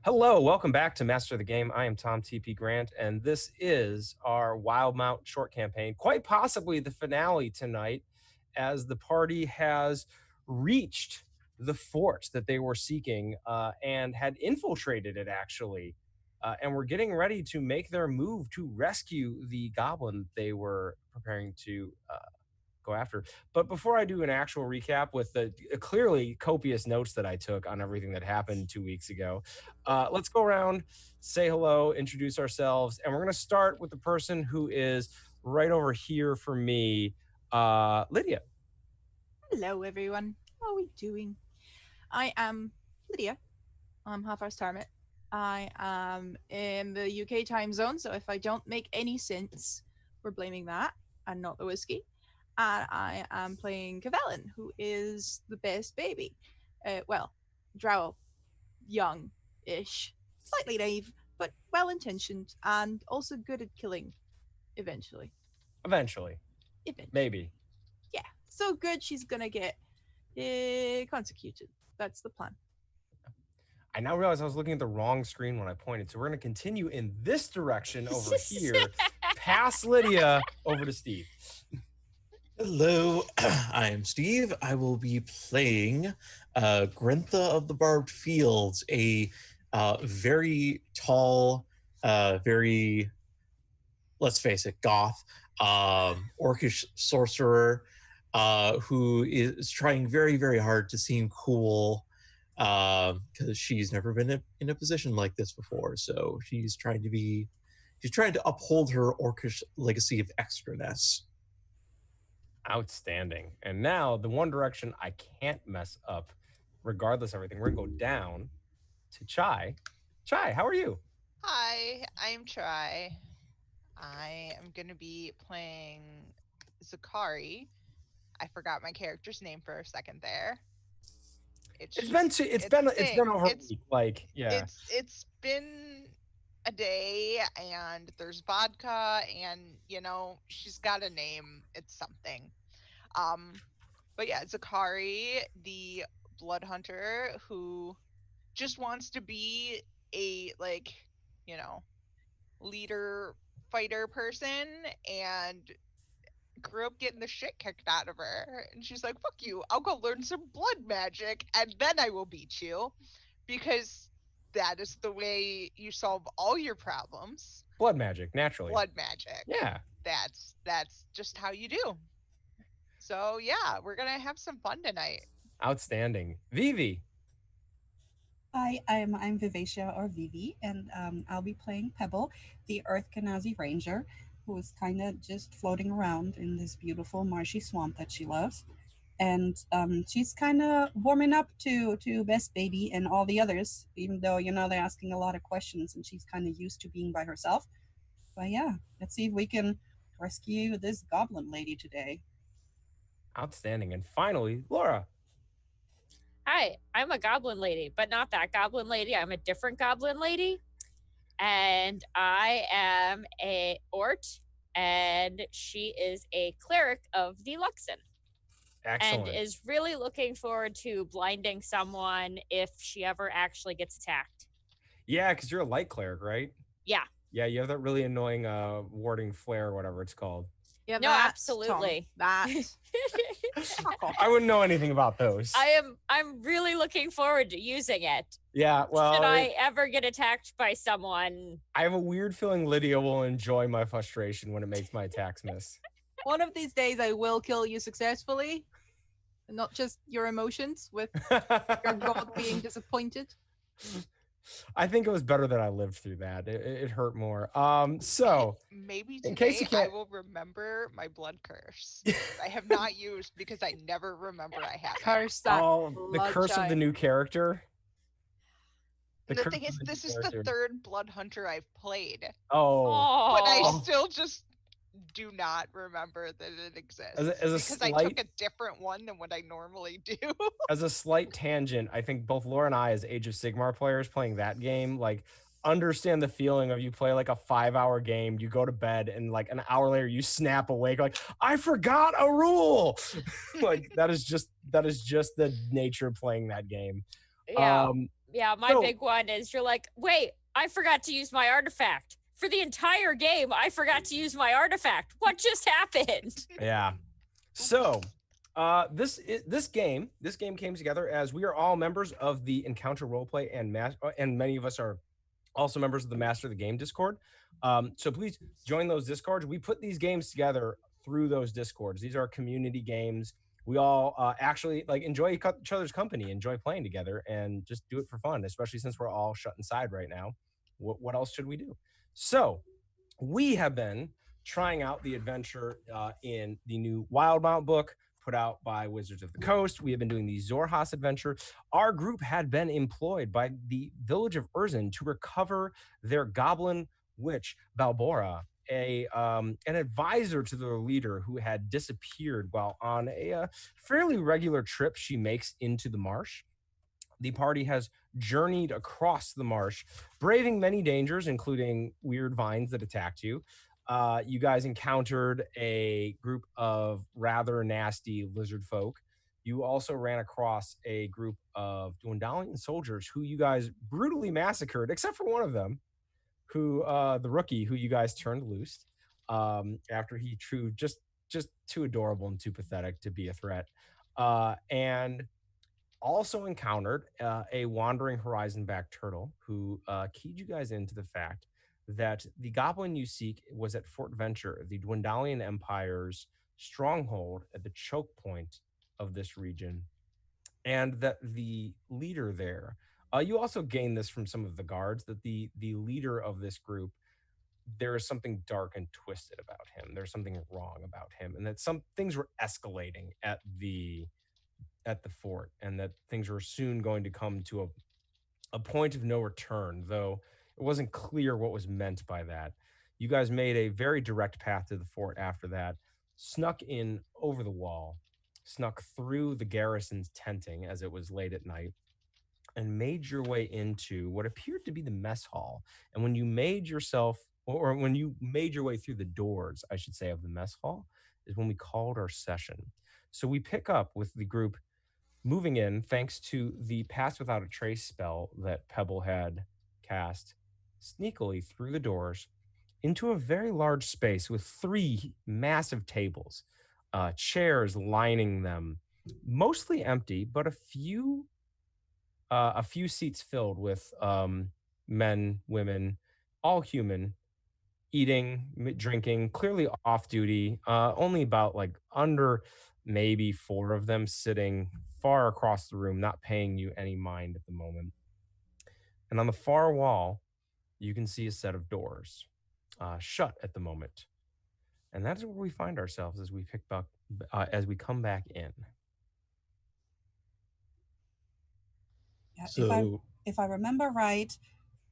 Hello, welcome back to Master of the Game. I am Tom TP Grant, and this is our Wildemount short campaign, quite possibly the finale tonight, as the party has reached the fort that they were seeking and had infiltrated it, actually. And we're getting ready to make their move to rescue the goblin they were preparing to go after. But before I do an actual recap with the clearly copious notes that I took on everything that happened 2 weeks ago, let's go around, say hello, introduce ourselves, and we're going to start with the person who is right over here for me, Lydia. Hello, everyone. How are we doing? I am Lydia. I'm half our Starmit. I am in the UK time zone, so if I don't make any sense, we're blaming that and not the whiskey. And I am playing Cavellin, who is the best baby. Drow, young-ish, slightly naive, but well-intentioned, and also good at killing. Eventually. Eventually. Maybe. Yeah, so good she's gonna get consecuted. That's the plan. I now realize I was looking at the wrong screen when I pointed, so we're going to continue in this direction over here, past Lydia, over to Steve. Hello, I am Steve. I will be playing Grintha of the Barbed Fields, a very tall, very, let's face it, goth, orcish sorcerer who is trying very, very hard to seem cool because she's never been in a position like this before. So she's trying to uphold her orcish legacy of extraness. Outstanding. And now the one direction I can't mess up, regardless of everything, we're going to go down to Chai. Chai, how are you? Hi, I'm Chai. I am going to be playing Zakari. I forgot my character's name for a second there. It's been over a week. Like, yeah. It's been a day, and there's vodka, and she's got a name. It's something. But yeah, Zakari, the blood hunter who just wants to be a leader fighter person, and grew up getting the shit kicked out of her, and she's like, fuck you, I'll go learn some blood magic and then I will beat you, because that is the way you solve all your problems. Blood magic, naturally. Blood magic. Yeah. That's just how you do. So yeah, we're gonna have some fun tonight. Outstanding. Vivi. Hi, I'm Vivacia, or Vivi, and I'll be playing Pebble, the Earth Kanazi Ranger, who is kind of just floating around in this beautiful marshy swamp that she loves. And she's kind of warming up to Best Baby and all the others, even though, they're asking a lot of questions and she's kind of used to being by herself. But yeah, let's see if we can rescue this goblin lady today. Outstanding. And finally, Laura. Hi, I'm a goblin lady, but not that goblin lady. I'm a different goblin lady. And I am a Ort, and she is a cleric of the Luxon. Excellent. And is really looking forward to blinding someone if she ever actually gets attacked. Yeah, because you're a light cleric, right? Yeah. Yeah, you have that really annoying warding flare or whatever it's called. Yeah, no, absolutely. That. I wouldn't know anything about those. I'm really looking forward to using it. Yeah, well, should I ever get attacked by someone? I have a weird feeling Lydia will enjoy my frustration when it makes my attacks miss. One of these days I will kill you successfully. Not just your emotions with your god being disappointed. I think it was better that I lived through that. It hurt more. So maybe today I will remember my blood curse. I have not used because I never remember I have curse. The curse of the new character. The thing is, this is the third blood hunter I've played. Oh, but I still just do not remember that it exists because I took a different one than what I normally do. As a slight tangent, I think both Laura and I, as Age of Sigmar players playing that game, like, understand the feeling of you play like a 5-hour game, you go to bed, and like an hour later you snap awake like, I forgot a rule. Like that is just the nature of playing that game. Yeah. Yeah, my big one is you're like, wait, I forgot to use my artifact. For the entire game, I forgot to use my artifact. What just happened? Yeah. So, this game came together as we are all members of the Encounter Roleplay and many of us are also members of the Master of the Game Discord. So please join those Discords. We put these games together through those Discords. These are community games. We all actually like enjoy each other's company, enjoy playing together, and just do it for fun, especially since we're all shut inside right now. What else should we do? So we have been trying out the adventure in the new Wildemount book put out by Wizards of the Coast. We have been doing the Zorhas adventure. Our group had been employed by the village of Urzin to recover their goblin witch, Balbora, an advisor to their leader who had disappeared while on a fairly regular trip she makes into the marsh. The party has journeyed across the marsh, braving many dangers, including weird vines that attacked you. You guys encountered a group of rather nasty lizard folk. You also ran across a group of Dwendalian soldiers who you guys brutally massacred, except for one of them, who the rookie who you guys turned loose after he just too adorable and too pathetic to be a threat. And also encountered a wandering horizon-back turtle who keyed you guys into the fact that the goblin you seek was at Fort Venture, the Dwendalian Empire's stronghold at the choke point of this region, and that the leader there, you also gained this from some of the guards, that the leader of this group, there is something dark and twisted about him. There's something wrong about him, and that some things were escalating at the fort, and that things were soon going to come to a point of no return, though it wasn't clear what was meant by that. You guys made a very direct path to the fort after that, snuck in over the wall, snuck through the garrison's tenting as it was late at night, and made your way into what appeared to be the mess hall. And when you made when you made your way through the doors, I should say, of the mess hall, is when we called our session. So we pick up with the group moving in, thanks to the Pass Without a Trace spell that Pebble had cast, sneakily through the doors into a very large space with 3 massive tables, chairs lining them, mostly empty, but a few seats filled with men, women, all human, eating, drinking, clearly off duty, only about like under maybe 4 of them sitting far across the room, not paying you any mind at the moment. And on the far wall, you can see a set of doors, shut at the moment. And that's where we find ourselves as we as we come back in. Yeah, So, if I remember right,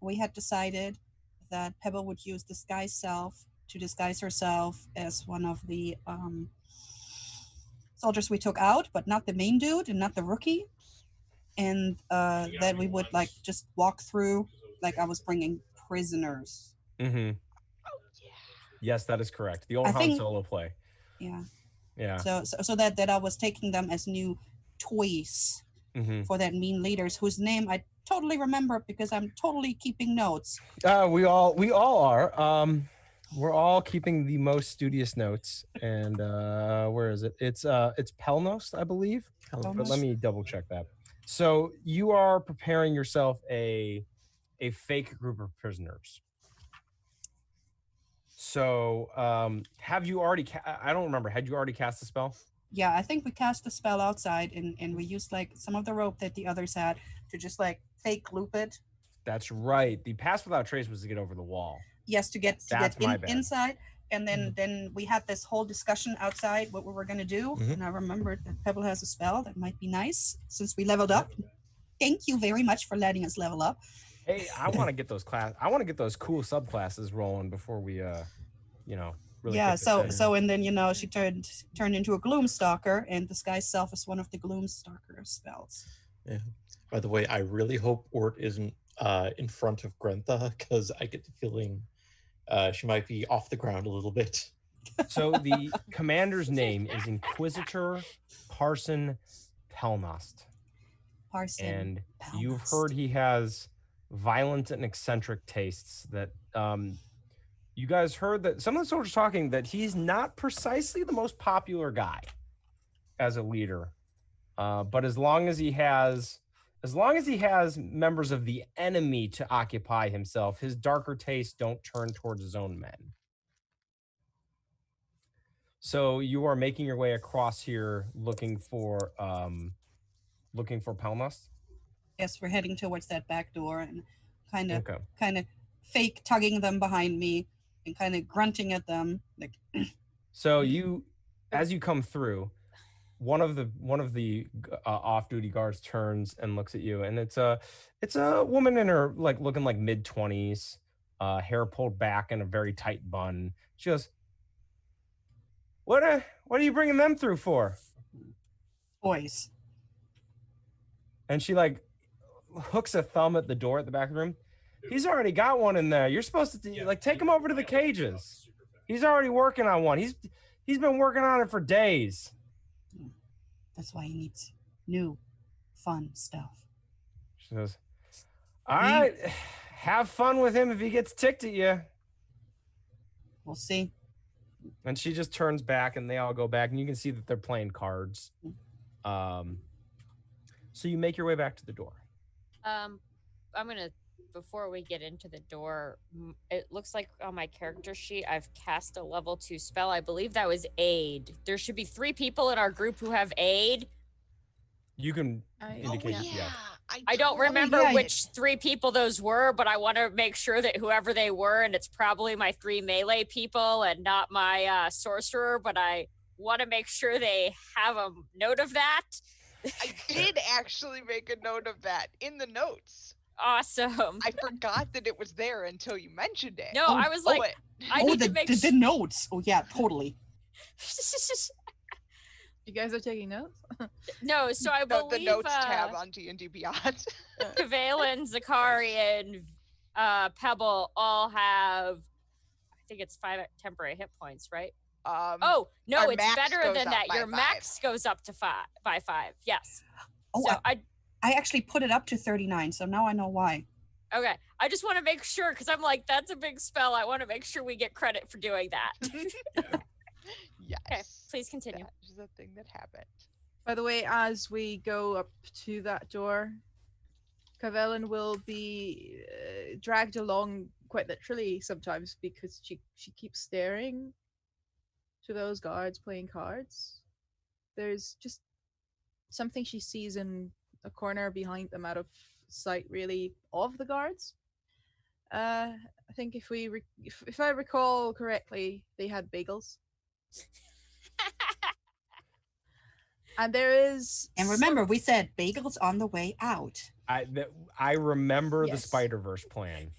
we had decided that Pebble would use disguise self to disguise herself as one of the soldiers we took out, but not the main dude and not the rookie. And that we would like just walk through like I was bringing prisoners. Mm-hmm. Oh, yeah. Yes, that is correct. The old I Han think- Solo play. Yeah. Yeah. So that I was taking them as new toys Mm-hmm. for that mean leaders whose name I totally remember because I'm totally keeping notes. We all are. We're all keeping the most studious notes. And where is it? It's Pelnos, I believe. But let me double check that. So you are preparing yourself a fake group of prisoners. So have you already? I don't remember. Had you already cast the spell? Yeah, I think we cast the spell outside and we used like some of the rope that the others had to just like fake loop it. That's right. The Pass Without Trace was to get over the wall. Yes, to get my bad. inside, and then we had this whole discussion outside what we were gonna do, and I remembered that Pebble has a spell that might be nice since we leveled up. Thank you very much for letting us level up. Hey, I want to get those cool subclasses rolling before we really Yeah, kick this in. so and then she turned into a Gloomstalker, and disguise self is one of the Gloomstalker spells. yeah. By the way, I really hope Ort isn't in front of Grentha, because I get the feeling she might be off the ground a little bit. So the commander's name is Inquisitor Parson Pelnost. Parson and you've Palmast. heard he has violent and eccentric tastes. That you guys heard that some of the soldiers talking that he's not precisely the most popular guy as a leader, but as long as he has members of the enemy to occupy himself, his darker tastes don't turn towards his own men. So you are making your way across here looking for Palmast? Yes, we're heading towards that back door and kind of Okay. fake tugging them behind me and kind of grunting at them. Like, So you, as you come through, one of the off-duty guards turns and looks at you, and it's a woman in her looking like mid-20s, hair pulled back in a very tight bun. She goes, What are you bringing them through for? boys. And she hooks a thumb at the door at the back of the room. He's already got one in there. You're supposed to take him over to the cages. He's already working on one. He's been working on it for days. That's why he needs new, fun stuff. She goes, all right, have fun with him if he gets ticked at you. We'll see. And she just turns back, and they all go back, and you can see that they're playing cards. So you make your way back to the door. I'm gonna, before we get into the door, it looks like on my character sheet I've cast a level 2 spell. I believe that was aid. There should be 3 people in our group who have aid. You can indicate. Yeah. I don't remember which 3 people those were, but I want to make sure that whoever they were, and it's probably my 3 melee people and not my sorcerer, but I want to make sure they have a note of that. I did actually make a note of that in the notes. Awesome. I forgot that it was there until you mentioned it. No, I was like, I need to make the notes. Oh yeah, totally. You guys are taking notes? No, so I believe the notes tab on D&D Beyond. Kavelin, Zakari, and Pebble all have, I think it's 5 temporary hit points, right? Oh no, it's better than that. Your max goes up to 5 by 5. Yes. Oh, so I actually put it up to 39, so now I know why. Okay, I just want to make sure because I'm like, that's a big spell. I want to make sure we get credit for doing that. Yes. Okay, please continue. That is a thing that happened. By the way, as we go up to that door, Kavelin will be dragged along quite literally sometimes because she keeps staring to those guards playing cards. There's just something she sees in a corner behind them, out of sight really, of the guards. I think if I recall correctly, they had bagels. And there is, and remember, we said bagels on the way out. I remember the Spider-Verse plan.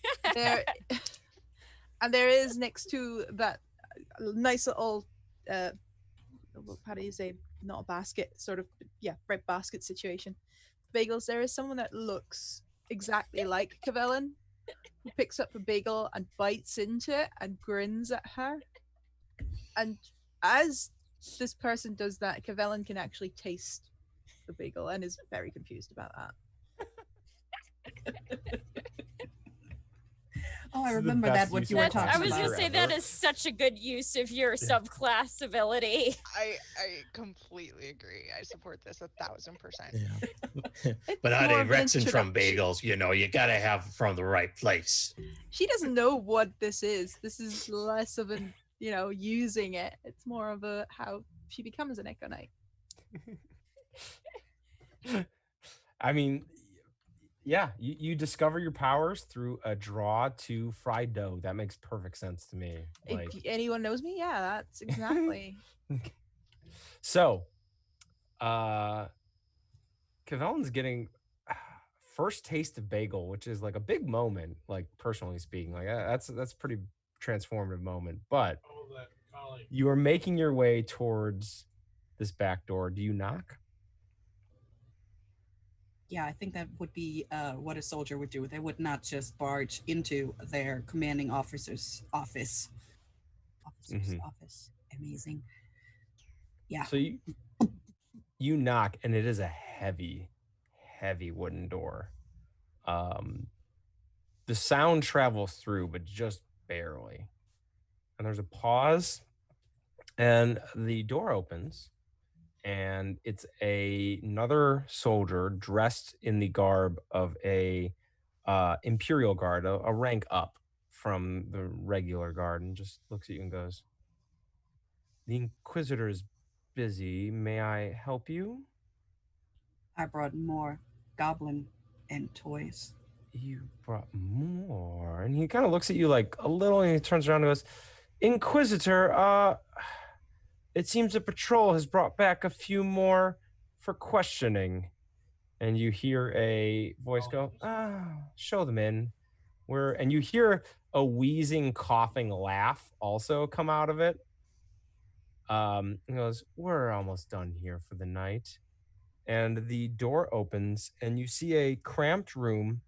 And there is next to that nice little how do you say, not a basket, sort of, bread basket situation. Bagels, there is someone that looks exactly like Kavelin, who picks up a bagel and bites into it and grins at her. And as this person does that, Kavelin can actually taste the bagel and is very confused about that. Oh, I remember that, what you were talking about. I was going to say that is such a good use of your subclass ability. I completely agree. I support this 1,000%. Yeah. But how they Rexing from bagels, you gotta have from the right place. She doesn't know what this is. This is less of an, using it. It's more of a how she becomes an Echo Knight. I mean, yeah, you discover your powers through a draw to fried dough. That makes perfect sense to me. If anyone knows me, yeah, that's exactly. So, Kavelin's getting first taste of bagel, which is like a big moment, like personally speaking. Like that's a pretty transformative moment. But you are making your way towards this back door. Do you knock? Yeah, I think that would be what a soldier would do. They would not just barge into their commanding officer's office. Office. Amazing. Yeah. So you knock, and it is a heavy heavy wooden door. The sound travels through, but just barely. And there's a pause, and the door opens, and it's another soldier dressed in the garb of a imperial guard, a rank up from the regular guard, and just looks at you and goes, "The Inquisitor is busy. May I help you?" I brought more goblin and toys. "You brought more." And he kind of looks at you like a little, and he turns around and goes, "Inquisitor, it seems a patrol has brought back a few more for questioning." And you hear a voice go, "Show them in." And you hear a wheezing, coughing laugh also come out of it. He goes, "We're almost done here for the night." And the door opens, and you see a cramped room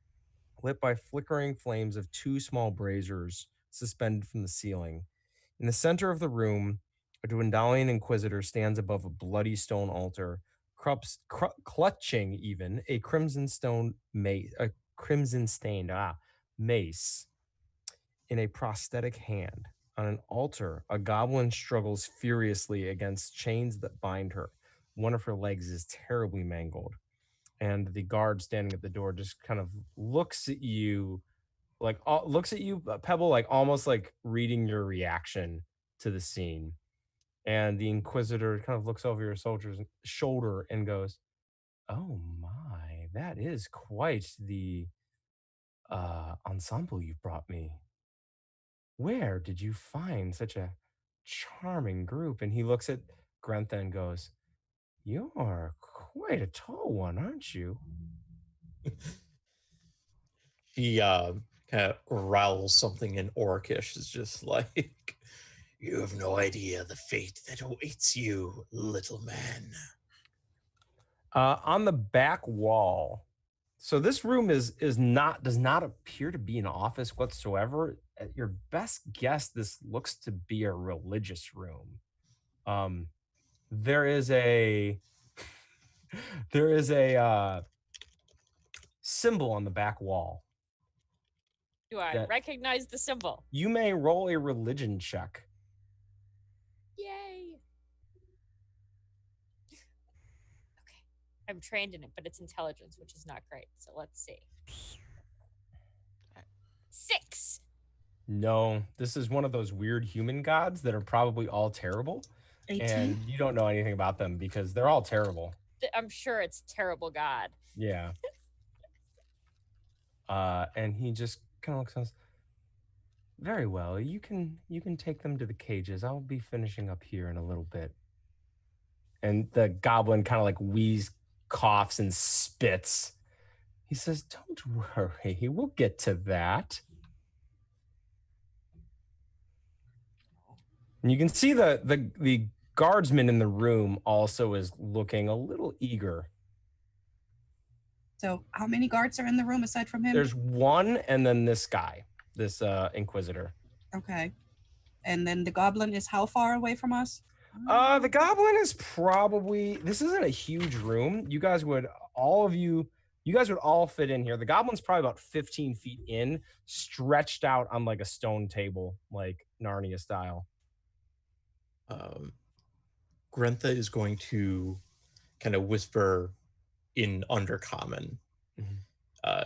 lit by flickering flames of two small braziers suspended from the ceiling. In the center of the room, a Dwendalian Inquisitor stands above a bloody stone altar, clutching even a crimson stained mace in a prosthetic hand. On an altar, a goblin struggles furiously against chains that bind her. One of her legs is terribly mangled. And the guard standing at the door just kind of looks at you, Pebble, like almost like reading your reaction to the scene. And the Inquisitor kind of looks over your soldier's shoulder and goes, "Oh my, that is quite the ensemble you brought me. Where did you find such a charming group?" And he looks at Grentha and goes, "You're quite a tall one, aren't you?" He kind of growls something in Orcish. It's just like, "You have no idea the fate that awaits you, little man." On the back wall, so this room does not appear to be an office whatsoever. At your best guess, this looks to be a religious room. There is a symbol on the back wall. Do I recognize the symbol? You may roll a religion check. Yay. Okay. I'm trained in it, but it's intelligence, which is not great. So let's see. 6. No, this is one of those weird human gods that are probably all terrible. 18. And you don't know anything about them because they're all terrible. I'm sure it's terrible god. Yeah. And he just kind of looks at us. "Very well, you can take them to the cages. I'll be finishing up here in a little bit." And the goblin kind of like coughs and spits. He says, "Don't worry, we'll get to that." And you can see the guardsman in the room also is looking a little eager. So how many guards are in the room aside from him? There's one, and then this guy, this Inquisitor. Okay. And then the goblin is how far away from us? The goblin is probably, this isn't a huge room. You guys would all fit in here. The goblin's probably about 15 feet in, stretched out on like a stone table, like Narnia style. Grentha is going to kind of whisper in Undercommon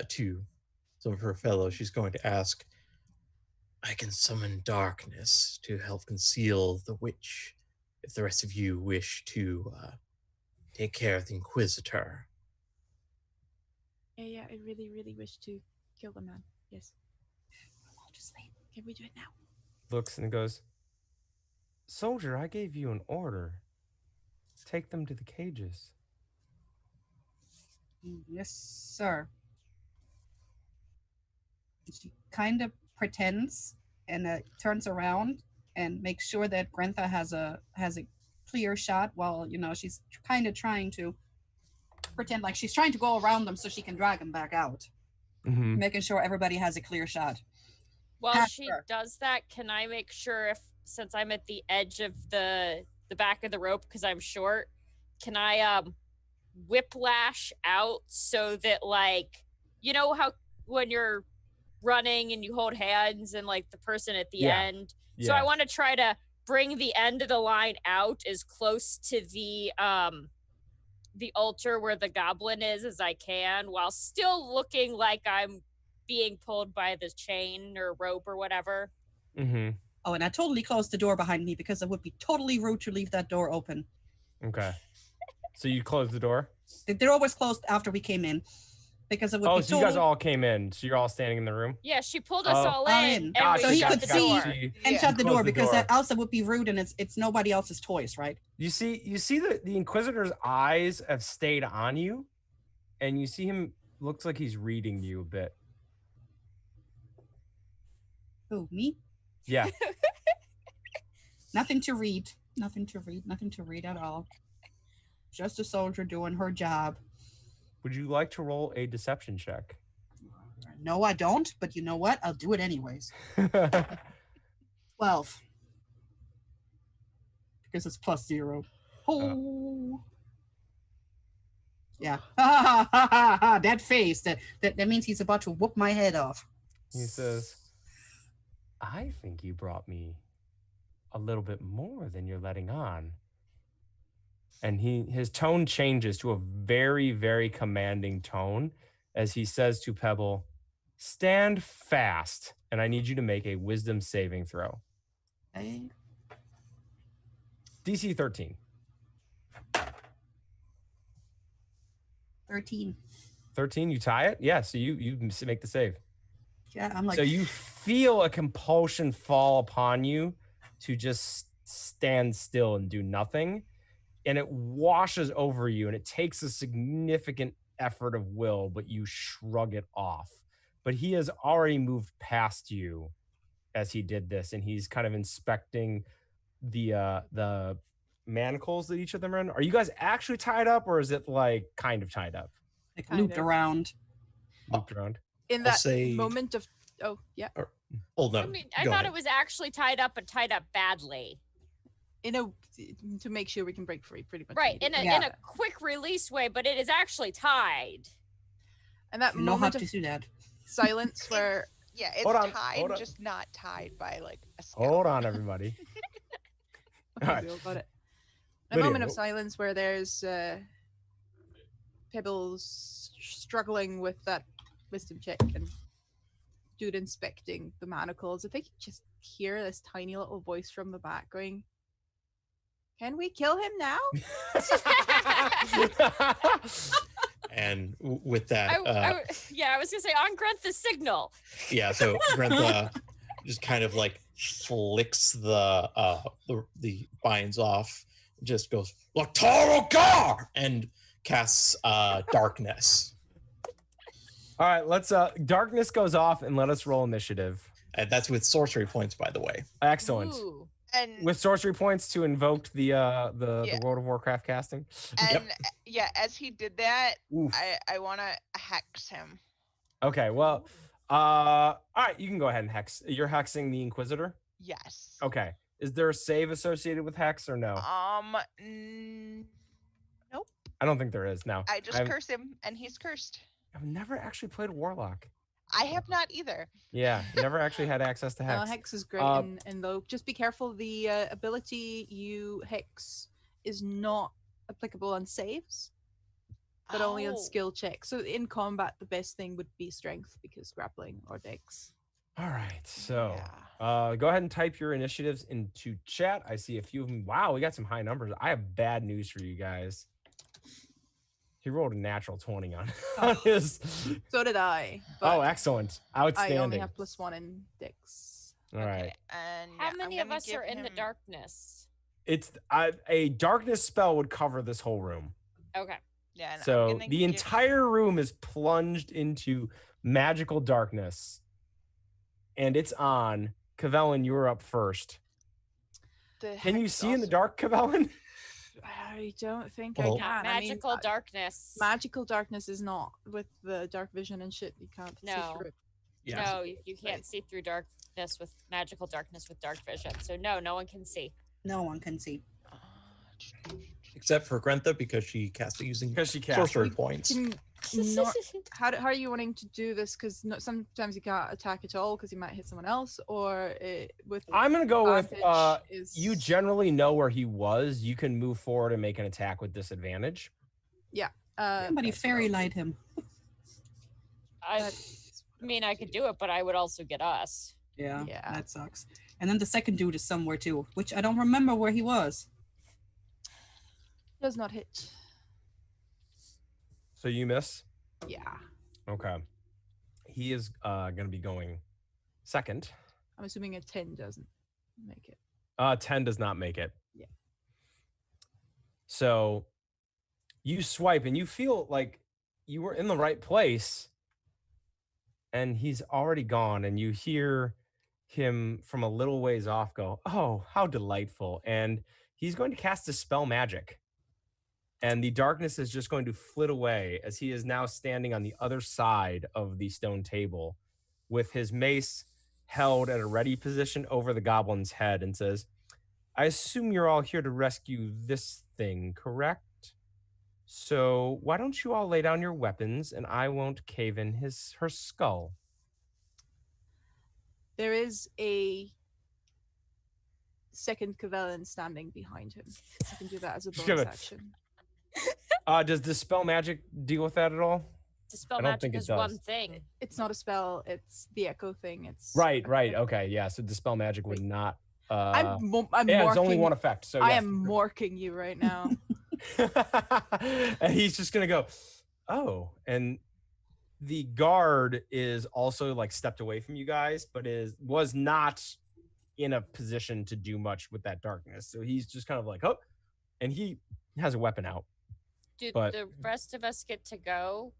to some of her fellows. She's going to ask, "I can summon darkness to help conceal the witch if the rest of you wish to take care of the Inquisitor." Yeah, I really, really wish to kill the man. Yes. I'll just leave. Can we do it now? Looks and goes, "Soldier, I gave you an order. Take them to the cages." Yes, sir. She kind of pretends and turns around and makes sure that Grentha has a clear shot while she's kind of trying to pretend like she's trying to go around them so she can drag them back out, making sure everybody has a clear shot. While she does that, can I make sure since I'm at the edge of the back of the rope because I'm short, can I whiplash out so that, like, you know how when you're running and you hold hands and like the person at the end. So I want to try to bring the end of the line out as close to the altar where the goblin is as I can, while still looking like I'm being pulled by the chain or rope or whatever. Mm-hmm. Oh, and I totally closed the door behind me because it would be totally rude to leave that door open. Okay. So you closed the door? The door was closed after we came in because it would be so you guys all came in. So you're all standing in the room? Yeah, she pulled us all in. Gotcha, so he gotcha, could gotcha. see and shut the door because that also would be rude and it's nobody else's toys, right? You see the Inquisitor's eyes have stayed on you, and you see him, looks like he's reading you a bit. Who, me? Yeah. Nothing to read. Nothing to read at all. Just a soldier doing her job. Would you like to roll a deception check? No, I don't, but you know what? I'll do it anyways. 12. Because it's +0. Oh. Yeah. That face. That means he's about to whoop my head off. He says, I think you brought me a little bit more than you're letting on. And his tone changes to a very, very commanding tone as he says to Pebble, stand fast, and I need you to make a wisdom saving throw. Okay. DC 13. 13. 13, you tie it? Yeah, so you make the save. Yeah, I'm like... So you feel a compulsion fall upon you to just stand still and do nothing. And it washes over you, and it takes a significant effort of will, but you shrug it off. But he has already moved past you as he did this, and he's kind of inspecting the manacles that each of them are in. Are you guys actually tied up, or is it like kind of tied up? Like looped around. Looped around. In that moment of... Oh, yeah. Hold on. I mean, I thought it was actually tied up, but tied up badly. To make sure we can break free, pretty much. Right, in a quick release way, but it is actually tied. And that moment of silence where... Yeah, it's tied, just not tied by like a scalpel. Hold on, everybody. Okay, right. Got it. A moment of silence where there's Pebbles struggling with that wisdom check and dude inspecting the manacles. I think you just hear this tiny little voice from the back going, can we kill him now? And with that... I was going to say, on Grentha's signal. Yeah, so Grentha just kind of like flicks the binds off, just goes, Lataro Gar! And casts darkness. All right, let's darkness goes off and let us roll initiative. And that's with sorcery points, by the way. Excellent. Ooh. And with sorcery points to invoke the World of Warcraft casting. And as he did that, I want to hex him. Okay, well, all right, you can go ahead and hex. You're hexing the Inquisitor? Yes. Okay. Is there a save associated with hex or no? Nope. I don't think there is. No. I just curse him, and he's cursed. I've never actually played Warlock. I have not either. Yeah, never actually had access to hex. Hex is great, and though just be careful. The ability you hex is not applicable on saves, but only on skill checks. So in combat, the best thing would be strength because grappling or dex. All right, so go ahead and type your initiatives into chat. I see a few of them. Wow, we got some high numbers. I have bad news for you guys. He rolled a natural 20 on his. So did I. Oh, excellent. Outstanding. I only have +1 in dex. All right. And how many of us are in the darkness? It's a darkness spell would cover this whole room. Okay. Yeah. So the entire room is plunged into magical darkness. And it's on. Cavellin, you were up first. Can you see in the dark, Cavellin? I don't think I can. Magical darkness. Magical darkness is not with the dark vision and shit. You can't see through it. Yeah. No, you can't see through darkness with magical darkness with dark vision. So no one can see. No one can see. Except for Grentha, because she cast it using Because she cast sorcery it. points. How are you wanting to do this? Because sometimes you can't attack at all because you might hit someone else, or with I'm gonna go with advantage you generally know where he was. You can move forward and make an attack with disadvantage. Yeah. Somebody that's what fairy I'll do. light him. I mean, I could do it, but I would also get us. Yeah, Yeah. that sucks. And then the second dude is somewhere too, which I don't remember where he was. Does not hit. So you miss. Yeah. Okay. He is gonna be going second. I'm assuming a 10 doesn't make it. 10 does not make it. Yeah. So you swipe and you feel like you were in the right place, and he's already gone, and you hear him from a little ways off go, "Oh, how delightful." And he's going to cast Dispel Magic. And the darkness is just going to flit away as he is now standing on the other side of the stone table with his mace held at a ready position over the goblin's head, and says, "I assume you're all here to rescue this thing, correct? So why don't you all lay down your weapons and I won't cave in her skull." There is a second Cavellan standing behind him. You can do that as a Just bonus gonna- action. Does Dispel Magic deal with that at all? Dispel I don't magic think it is one does. thing. It's not a spell. It's the echo thing. It's Right. Okay, yeah. So Dispel Magic would not. I'm yeah, it's only marking- one effect. So I yes. am morking you right now. And he's just gonna go, "Oh," and the guard is also like stepped away from you guys, but was not in a position to do much with that darkness. So he's just kind of like, "Oh," and he has a weapon out. Do But- the rest of us get to go?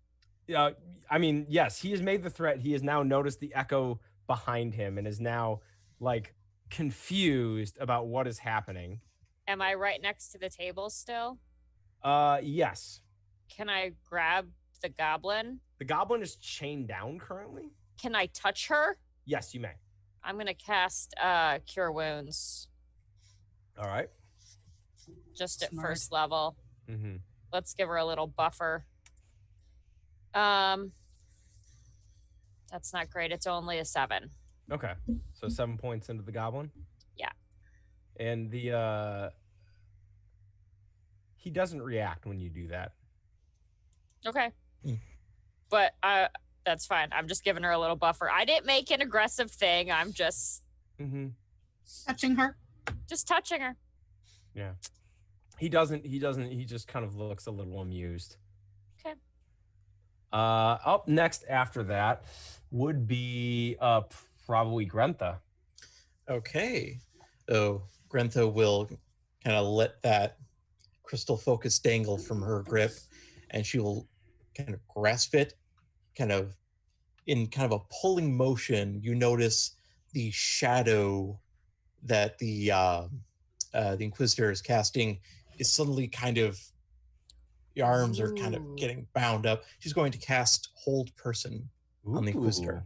I mean, yes, he has made the threat. He has now noticed the echo behind him and is now like confused about what is happening. Am I right next to the table still? Yes. Can I grab the goblin? The goblin is chained down currently. Can I touch her? Yes, you may. I'm gonna cast Cure Wounds All right. just at Smart. first level. Mm-hmm. Let's give her a little buffer. That's not great. It's only a 7. Okay. So 7 points into the goblin. Yeah. And the he doesn't react when you do that. Okay. Mm. But that's fine. I'm just giving her a little buffer. I didn't make an aggressive thing. I'm just Mm-hmm. Touching her. touching her. Yeah. He doesn't. He just kind of looks a little amused. Okay. Up next after that would be probably Grentha. Okay. So Grentha will kind of let that crystal focus dangle from her grip, and she will kind of grasp it, kind of in kind of a pulling motion. You notice the shadow that the Inquisitor is casting is suddenly kind of, the arms are kind of Ooh. getting bound up. She's going to cast Hold Person on the Inquisitor.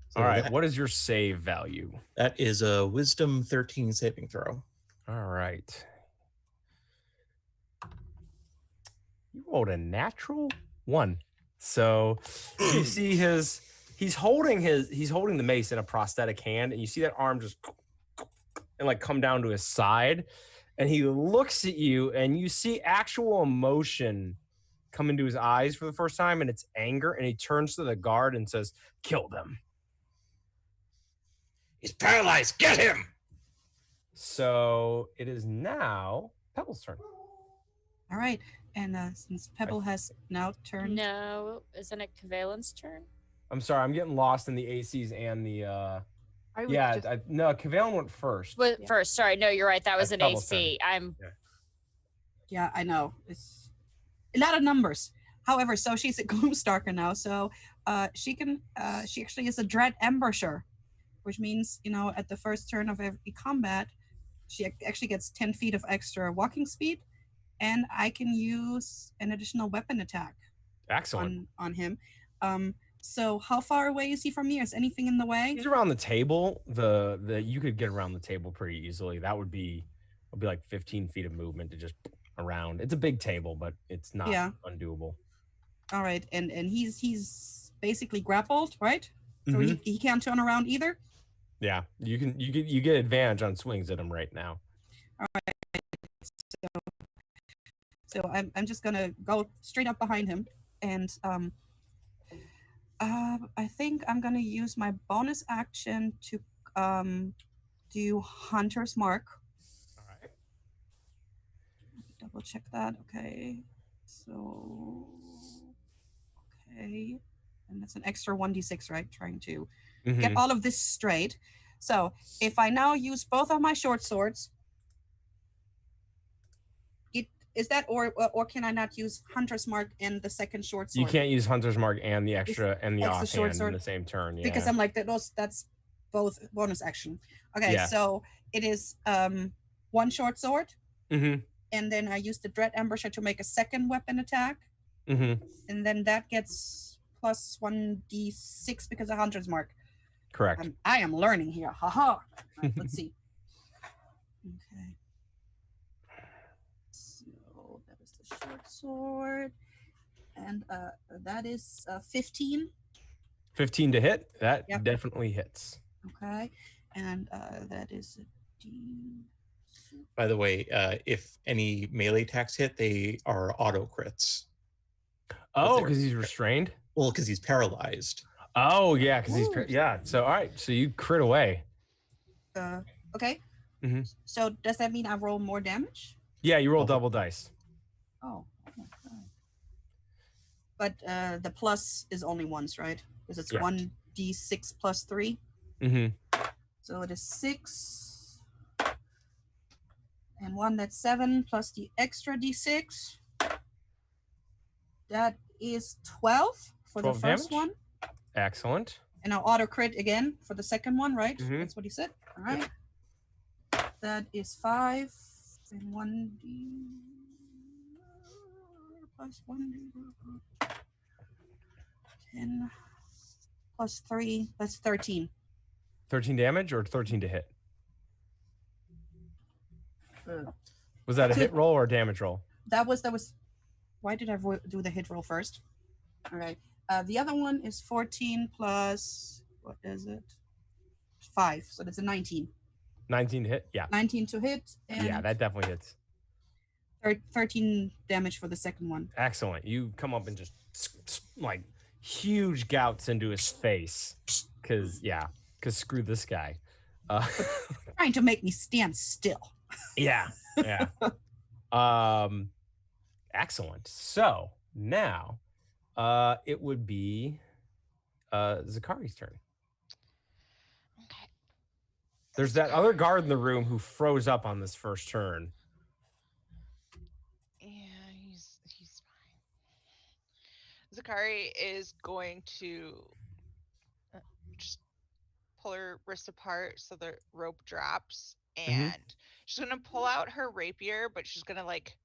So All right. that- What is your save value? That is a Wisdom 13 saving throw. All right. You rolled a natural 1. So you see he's holding the mace in a prosthetic hand, and you see that arm just and like come down to his side, and he looks at you, and you see actual emotion come into his eyes for the first time, and it's anger, and he turns to the guard and says, "Kill them." He's paralyzed. Get him! So it is now Pebble's turn. All right. And since Pebble has now turned. No, isn't it Cavellan's turn? I'm sorry, I'm getting lost in the ACs and the I would yeah, just- no, Cavellan went first. But Yeah. first, sorry, no, you're right. That was That's an Pebble's AC. I'm Yeah, I know. It's a lot of numbers. However, so she's a Gloomstalker now, so she actually is a Dread Ambusher, which means, at the first turn of every combat, she actually gets 10 feet of extra walking speed, and I can use an additional weapon attack Excellent. on him. So how far away is he from me? Is anything in the way? He's around the table. The you could get around the table pretty easily. That would be It'll be like 15 feet of movement to just around. It's a big table, but it's not undoable. All right, and he's basically grappled, right? So Mhm. he can't turn around either. Yeah, you get advantage on swings at him right now. All right. So I'm just gonna go straight up behind him, and I think I'm gonna use my bonus action to do Hunter's Mark. All right. Double check that. Okay. So okay, and that's an extra 1d6, right? Trying to get all of this straight. So if I now use both of my short swords, is that or can I not use Hunter's Mark and the second short sword? You can't use Hunter's Mark and the extra and the extra short offhand sword in the same turn. Yeah. Because I'm like that's both bonus action. Okay, Yeah. so it is one short sword, Mm-hmm. and then I use the Dread Ambusher to make a second weapon attack, Mm-hmm. and then that gets plus 1d6 because of Hunter's Mark. Correct. I am learning here. Haha. Right, let's see. Okay. So that is the short sword, and that is 15. 15 to hit. That definitely hits. Okay, and that is a D. By the way, if any melee attacks hit, they are auto crits. Oh, because he's restrained? Well, because he's paralyzed. Oh, yeah, because So, all right. So you crit away. Okay. Mm-hmm. So does that mean I roll more damage? Yeah, you roll double dice. Oh my God. But the plus is only once, right? Because it's 1d6 plus 3. Mm-hmm. So it is 6. And one that's 7 plus the extra d6. That is 12 for 12 the first damage? one. Excellent. And I'll auto crit again for the second one, right? Mhm. That's what he said. All right. That is 5 and 1d plus 1d 10 plus 3. That's 13. 13 damage or 13 to hit? Was that a hit roll or a damage roll? That was. Why did I do the hit roll first? All right. The other one is 14 plus, what is it? 5. So that's a 19. 19 to hit? Yeah. 19 to hit. And Yeah, that definitely hits. 13 damage for the second one. Excellent. You come up and just like huge gouts into his face. Because screw this guy. Trying to make me stand still. Yeah. Excellent. So now it would be Zakari's turn. Okay. There's that other guard in the room who froze up on this first turn. Yeah, he's fine. Zakari is going to just pull her wrists apart so the rope drops, and she's gonna pull out her rapier, but she's gonna like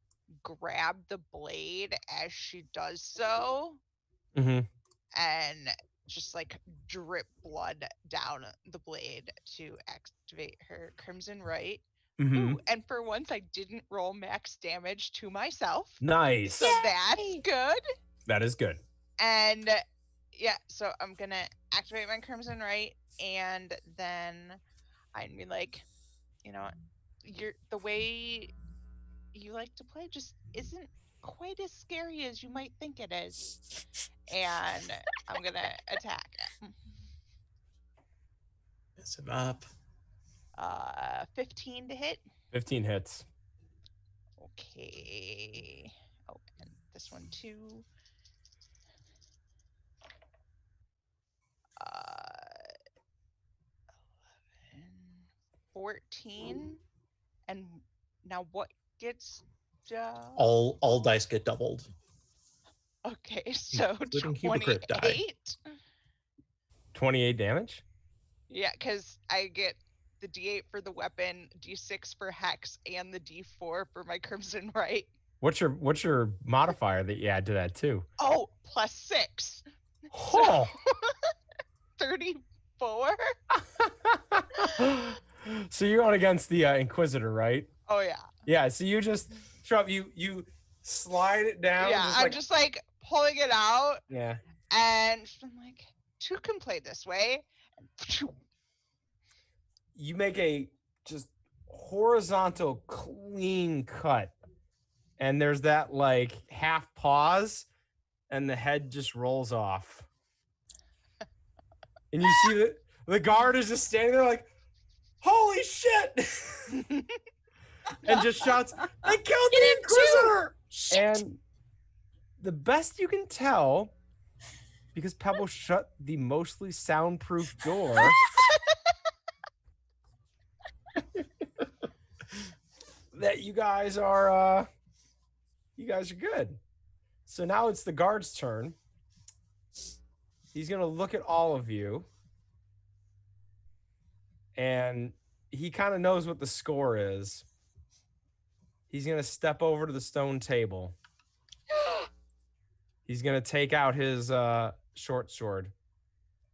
grab the blade as she does so, and just like drip blood down the blade to activate her Crimson Right. Ooh, and for once I didn't roll max damage to myself. Nice. So that's good. That is good. And so I'm gonna activate my Crimson Right, and then I'd be like, the way you like to play just isn't quite as scary as you might think it is. And I'm gonna attack it. Mess him up. 15 to hit. 15 hits. Okay. Oh, and this one too. 11, 14. And now what gets all dice get doubled. Okay, so Including hypocrite die. 28 damage? Yeah, because I get the D8 for the weapon, D6 for hex, and the D4 for my Crimson Right. What's your modifier that you add to that too? Oh, plus 6. Oh. So, 34. So you're on against the Inquisitor, right? Oh yeah. Yeah, so you just shove you slide it down. Yeah, just I'm like, just like pulling it out, yeah. and I'm like, two can play this way. You make a just horizontal clean cut, and there's that like half pause, and the head just rolls off. And you see the guard is just standing there like, holy shit! And just shouts, they killed the Inquisitor! And the best you can tell, because Pebble shut the mostly soundproof door, that you guys are good. So now it's the guard's turn. He's gonna look at all of you, and he kind of knows what the score is. He's gonna step over to the stone table. He's gonna take out his short sword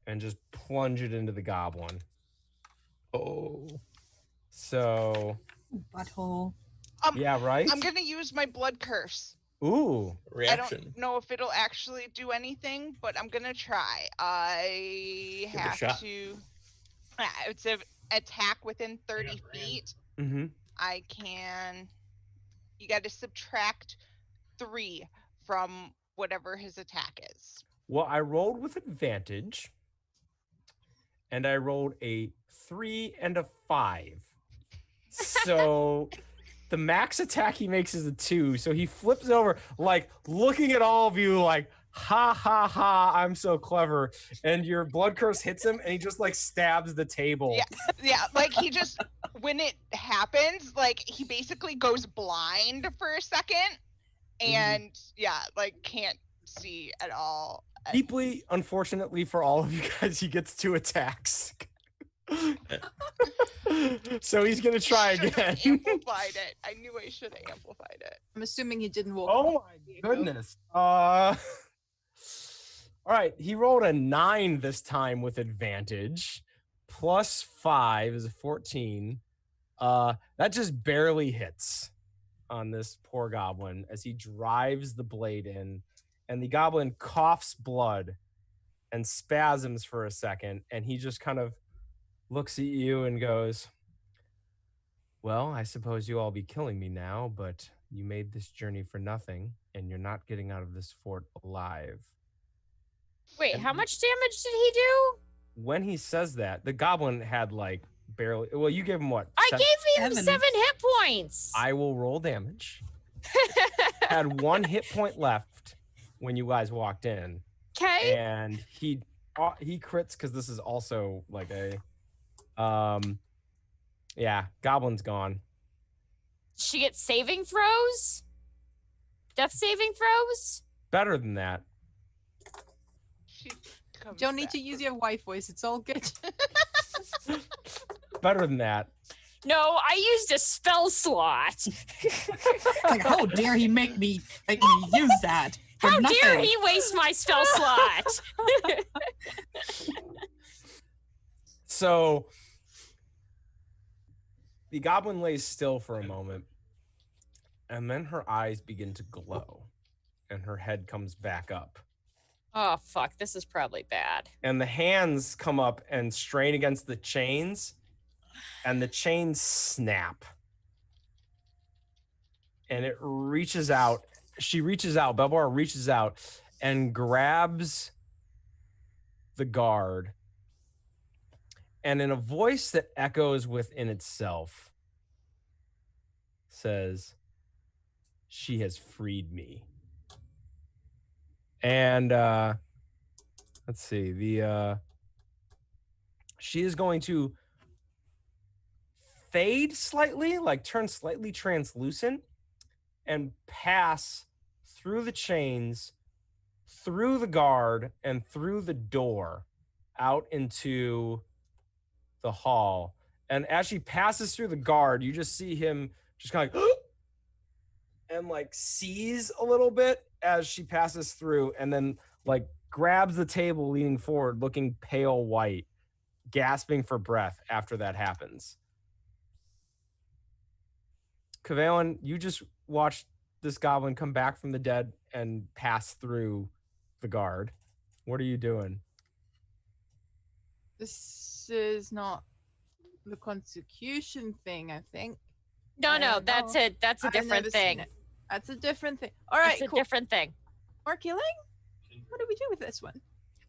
and just plunge it into the goblin. Oh. So Butthole. yeah, right? I'm gonna use my blood curse. Ooh. I Reaction. don't know if it'll actually do anything, but I'm gonna try. I Give it a have shot. to. It's an attack within 30 feet. Mm-hmm. I can. You got to subtract 3 from whatever his attack is. Well, I rolled with advantage, and I rolled a 3 and a 5. So the max attack he makes is a 2. So he flips over, like looking at all of you, like, ha ha ha, I'm so clever. And your blood curse hits him, and he just like stabs the table. Yeah, like he just, when it happens, like he basically goes blind for a second, and yeah, like can't see at all. Deeply, unfortunately for all of you guys, he gets 2 attacks. So he's gonna try Should've again. amplified it. I knew I should have amplified it. I'm assuming he didn't walk. Oh my goodness. All right, he rolled a 9 this time with advantage. Plus 5 is a 14. That just barely hits on this poor goblin as he drives the blade in, and the goblin coughs blood and spasms for a second, and he just kind of looks at you and goes, well, I suppose you all be killing me now, but you made this journey for nothing, and you're not getting out of this fort alive. Wait, how much damage did he do? When he says that, the goblin had like barely, well, you gave him what? I gave him 7. 7 hit points. I will roll damage. Had 1 hit point left when you guys walked in. Okay. And he crits because this is also like a yeah, goblin's gone. She gets saving throws? Death saving throws? Better than that. She comes Don't need back. to use your wife voice. It's all good. Better than that. No, I used a spell slot. Like, how dare he make me use that? For How nothing. dare he waste my spell slot? So the goblin lays still for a moment, and then her eyes begin to glow, and her head comes back up. Oh, fuck. This is probably bad. And the hands come up and strain against the chains, and the chains snap. And it reaches out. She reaches out. Belbar reaches out and grabs the guard. And in a voice that echoes within itself, says, she has freed me. And let's see, she is going to fade slightly, like turn slightly translucent, and pass through the chains, through the guard, and through the door out into the hall. And as she passes through the guard, you just see him just kind of like, and like seize a little bit as she passes through, and then like grabs the table leaning forward, looking pale white, gasping for breath after that happens. Kavalen, you just watched this goblin come back from the dead and pass through the guard. What are you doing? This is not the consecution thing, I think. No, I no, don't that's know. it. That's a I've different never seen thing. it. That's a different thing. All right, That's a cool. different thing. More killing? What do we do with this one?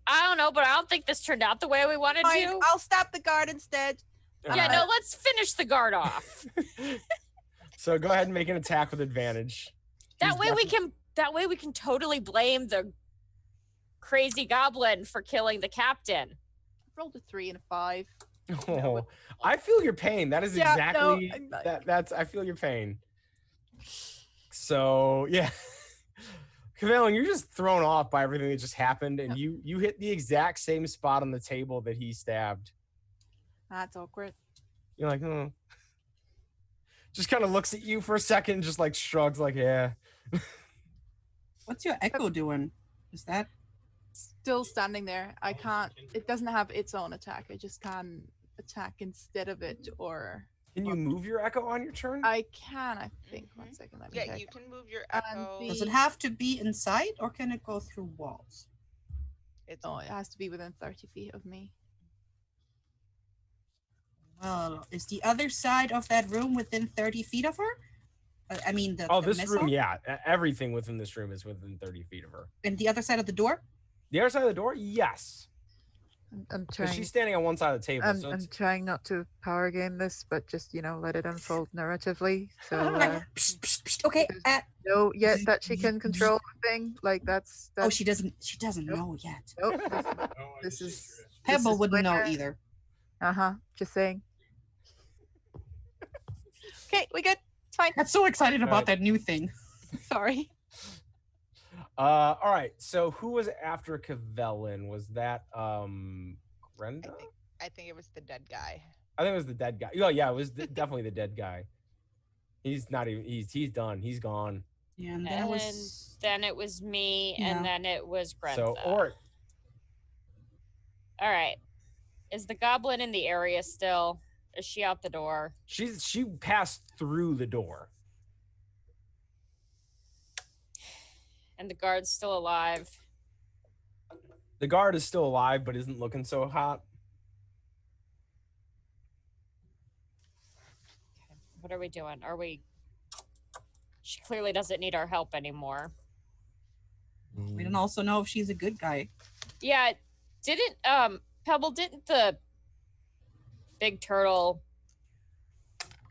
I don't know, but I don't think this turned out the way we wanted Fine, to. I'll stab the guard instead. Yeah, no, let's finish the guard off. So go ahead and make an attack with advantage. That way we can totally blame the crazy goblin for killing the captain. Rolled a 3 and a 5. Oh, I feel your pain. That is Yeah, exactly no, that's I feel your pain. So yeah. Kavalen, you're just thrown off by everything that just happened, and you hit the exact same spot on the table that he stabbed. That's awkward. You're like, oh. Just kind of looks at you for a second and just like shrugs like, yeah. What's your echo doing? Is that Still standing there. I can't. It doesn't have its own attack. I just can attack instead of it, or. Can you move your echo on your turn? I can, I think. 1 second. Let me Yeah, check. you can move your And echo. the- does it have to be inside or can it go through walls? It's Oh, it has to be within 30 feet of me. Well, is the other side of that room within 30 feet of her? I mean, the This missile? room, yeah. Everything within this room is within 30 feet of her. And the other side of the door? The other side of the door, yes. I'm Because trying. she's standing on one side of the table. so I'm it's, trying not to power game this, but just let it unfold narratively. So Psst, psst, psst. Okay. know yet that she can control the thing. Like that's Oh, she doesn't Nope. know yet. Nope. This is Pebble wouldn't know where- either. Just saying. Okay, we good? It's fine. I'm so excited about Right. that new thing. Sorry. all right. So who was after Kavelen? Was that Grenda? I think it was the dead guy. I think it was the dead guy. Oh yeah, it was definitely the dead guy. He's not even. He's done. He's gone. Yeah, and that And was then it was me, Yeah. and then it was Greta. So or All right. Is the goblin in the area still? Is she out the door? she passed through the door. And the guard's still alive. The guard is still alive, but isn't looking so hot. What are we doing? She clearly doesn't need our help anymore. we don't also know if she's a good guy. Yeah, Pebble, didn't the big turtle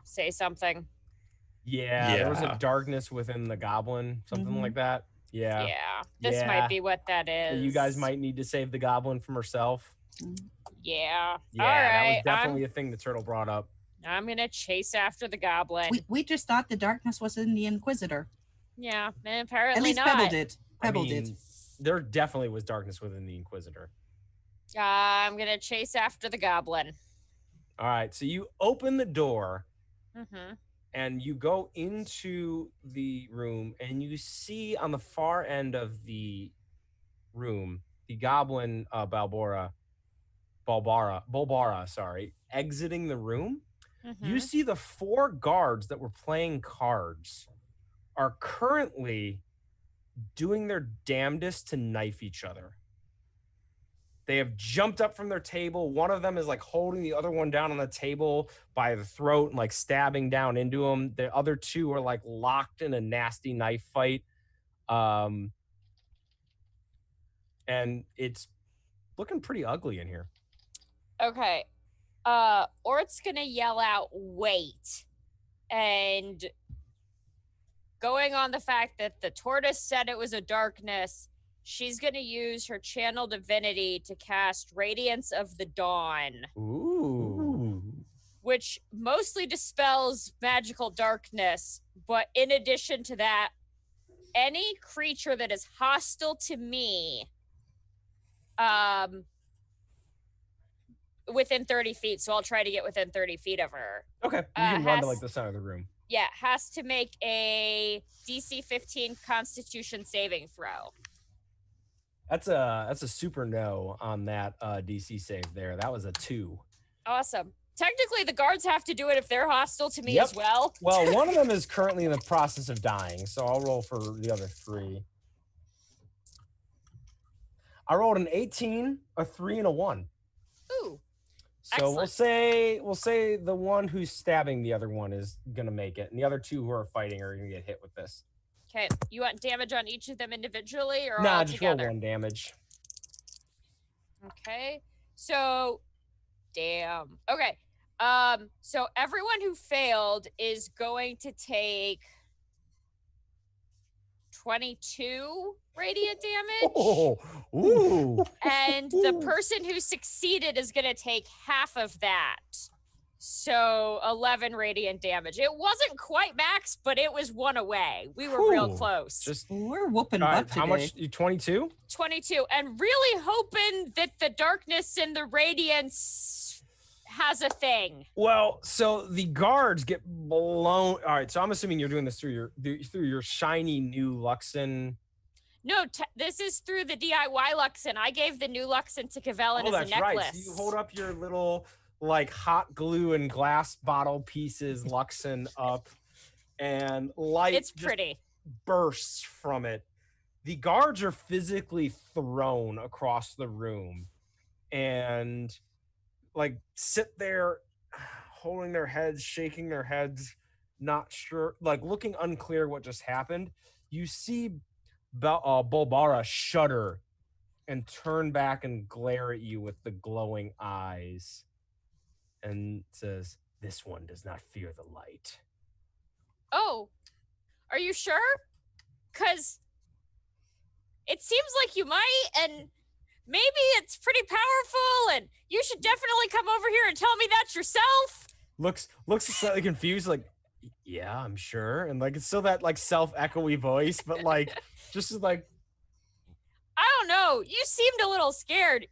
say something? Yeah, there was a Yeah. darkness within the goblin, something like that. Yeah. Yeah. This Yeah. might be what that So is. you guys might need to save the goblin from herself. Yeah. Yeah, All that was right. definitely a thing the turtle brought up. I'm gonna chase after the goblin. We just thought the darkness was in the Inquisitor. Yeah, and At apparently least not. Pebble did. I Pebble mean, did. there definitely was darkness within the Inquisitor. I'm gonna chase after the goblin. All right, so you open the door Mm-hmm. and you go into the room and you see on the far end of the room the goblin Bulbara, exiting the room. Mm-hmm. You see the 4 guards that were playing cards are currently doing their damnedest to knife each other. They have jumped up from their table. One of them is like holding the other one down on the table by the throat and like stabbing down into him. The other 2 are like locked in a nasty knife fight. And it's looking pretty ugly in here. Okay. Ort's gonna yell out, "Wait!" And going on the fact that the tortoise said it was a darkness, she's gonna use her channel divinity to cast Radiance of the Dawn, Ooh. which mostly dispels magical darkness. But in addition to that, any creature that is hostile to me, within 30 feet, so I'll try to get within 30 feet of her. Okay. You can run to has- like the center of the room. Yeah, has to make a DC 15 Constitution saving throw. That's a super no on that DC save there. That was a 2. Awesome. Technically, the guards have to do it if they're hostile to me as well. Well, one of them is currently in the process of dying, so I'll roll for the other 3. I rolled an 18, a 3, and a 1. Ooh. So Excellent. we'll say the one who's stabbing the other one is gonna make it, and the other 2 who are fighting are gonna get hit with this. Okay, you want damage on each of them individually or Nah, all just together? roll 1 damage. Okay, so damn. Okay, so everyone who failed is going to take 22 radiant damage. Oh, ooh. And the person who succeeded is going to take half of that. So 11 radiant damage. It wasn't quite max, but it was 1 away. We were real close. Just We're whooping butt today. how much? 22? 22. And really hoping that the darkness and the radiance has a thing. Well, so the guards get blown. All right, so I'm assuming you're doing this through your shiny new Luxon. No, this is through the DIY Luxon. I gave the new Luxon to Kevellin as a necklace. Right. So you hold up your little like hot glue and glass bottle pieces Luxon up, and light. It's pretty. Bursts from it. The guards are physically thrown across the room, and like sit there, holding their heads, shaking their heads, not sure, like looking unclear what just happened. You see Bulbara shudder and turn back and glare at you with the glowing eyes and says, "This one does not fear the light." Oh, are you sure? Because it seems like you might, and maybe it's pretty powerful, and you should definitely come over here and tell me that yourself. Looks slightly confused, like, yeah, I'm sure. And like, it's still that like self-echoey voice, but like, just like, I don't know. You seemed a little scared.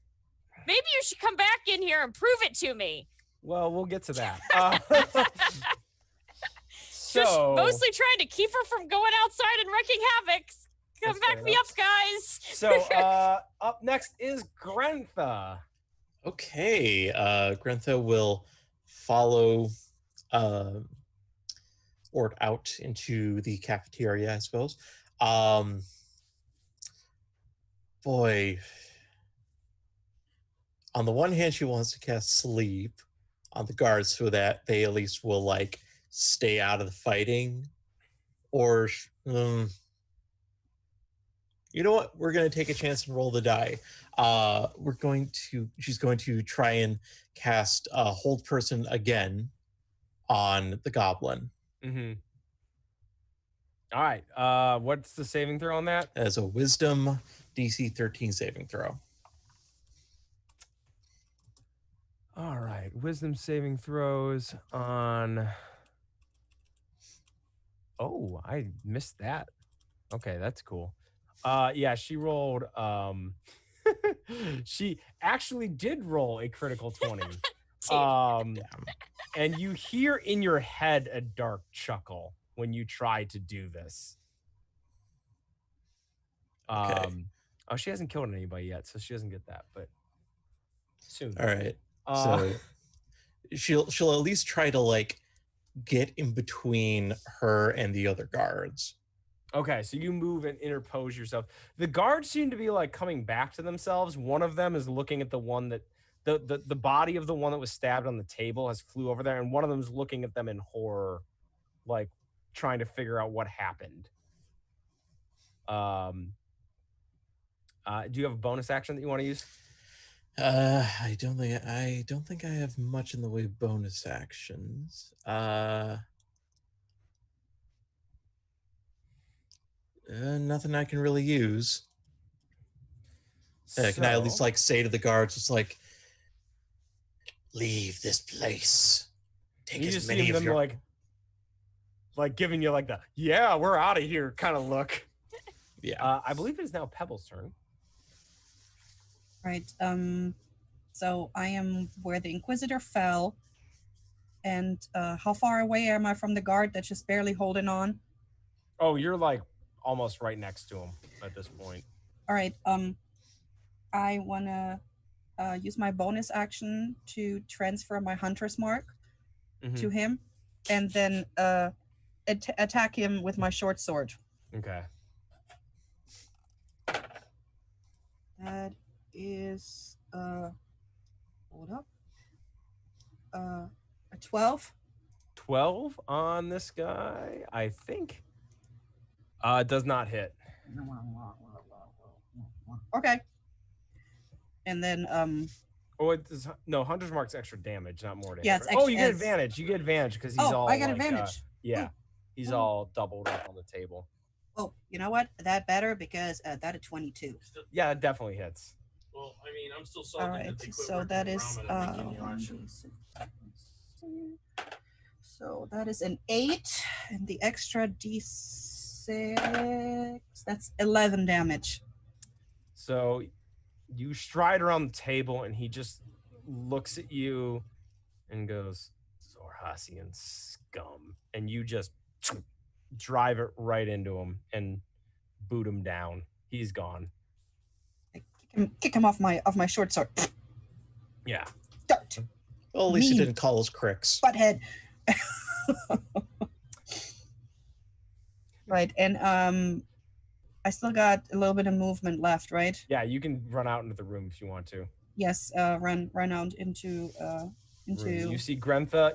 Maybe you should come back in here and prove it to me. well, we'll get to that. Just mostly trying to keep her from going outside and wreaking havoc. Come back me up, guys. So up next is Grentha. Okay, Grentha will follow Ort out into the cafeteria, I suppose. Boy, on the one hand, she wants to cast sleep on the guards so that they at least will like stay out of the fighting, or you know what? We're going to take a chance and roll the die. She's going to try and cast Hold Person again on the goblin. Mm-hmm. All right. What's the saving throw on that? As a Wisdom DC 13 saving throw. All right. Wisdom saving throws on... Oh, I missed that. Okay, that's cool. Yeah, she rolled... she actually did roll a critical 20. And you hear in your head a dark chuckle when you try to do this. Okay. Oh, she hasn't killed anybody yet, so she doesn't get that, but soon. All right. So she'll at least try to like get in between her and the other guards. Okay, so you move and interpose yourself. The guards seem to be like coming back to themselves. One of them is looking at the one that the body of the one that was stabbed on the table has flew over there, and one of them is looking at them in horror, like trying to figure out what happened. Do you have a bonus action that you want to use? I don't think I have much in the way of bonus actions. Nothing I can really use. Can I at least like say to the guards, it's like, leave this place. Take as many of your like giving you like the yeah, we're out of here kind of look. Yeah. I believe it is now Pebble's turn. Right. So I am where the Inquisitor fell. And how far away am I from the guard that's just barely holding on? Oh, you're like almost right next to him at this point. All right. I wanna use my bonus action to transfer my hunter's mark Mhm. to him, and then attack him with my short sword. Okay. That is hold up. A 12. 12 on this guy, I think. Does not hit. Okay. And then Oh, it does, no, Hunter's Mark's extra damage, not more damage. Yeah, it's right? Oh, extra- you get it's- advantage. You get advantage because he's all I got like, advantage. yeah, Ooh. he's Ooh. all doubled up on the table. Oh, you know what? That better because that is 22. Yeah, it definitely hits. Well, I mean, I'm still All right, so that is 1d6. So that is an 8, and the extra d6, that's 11 damage. So you stride around the table, and he just looks at you and goes, "Zorhasian scum," and you just drive it right into him and boot him down. He's gone. Kick him off my short sword. Yeah. Dart. Well, at least he Mean. didn't call us cricks. Butthead. Right, and I still got a little bit of movement left, right? Yeah, you can run out into the room if you want to. Yes, run out into You see Grentha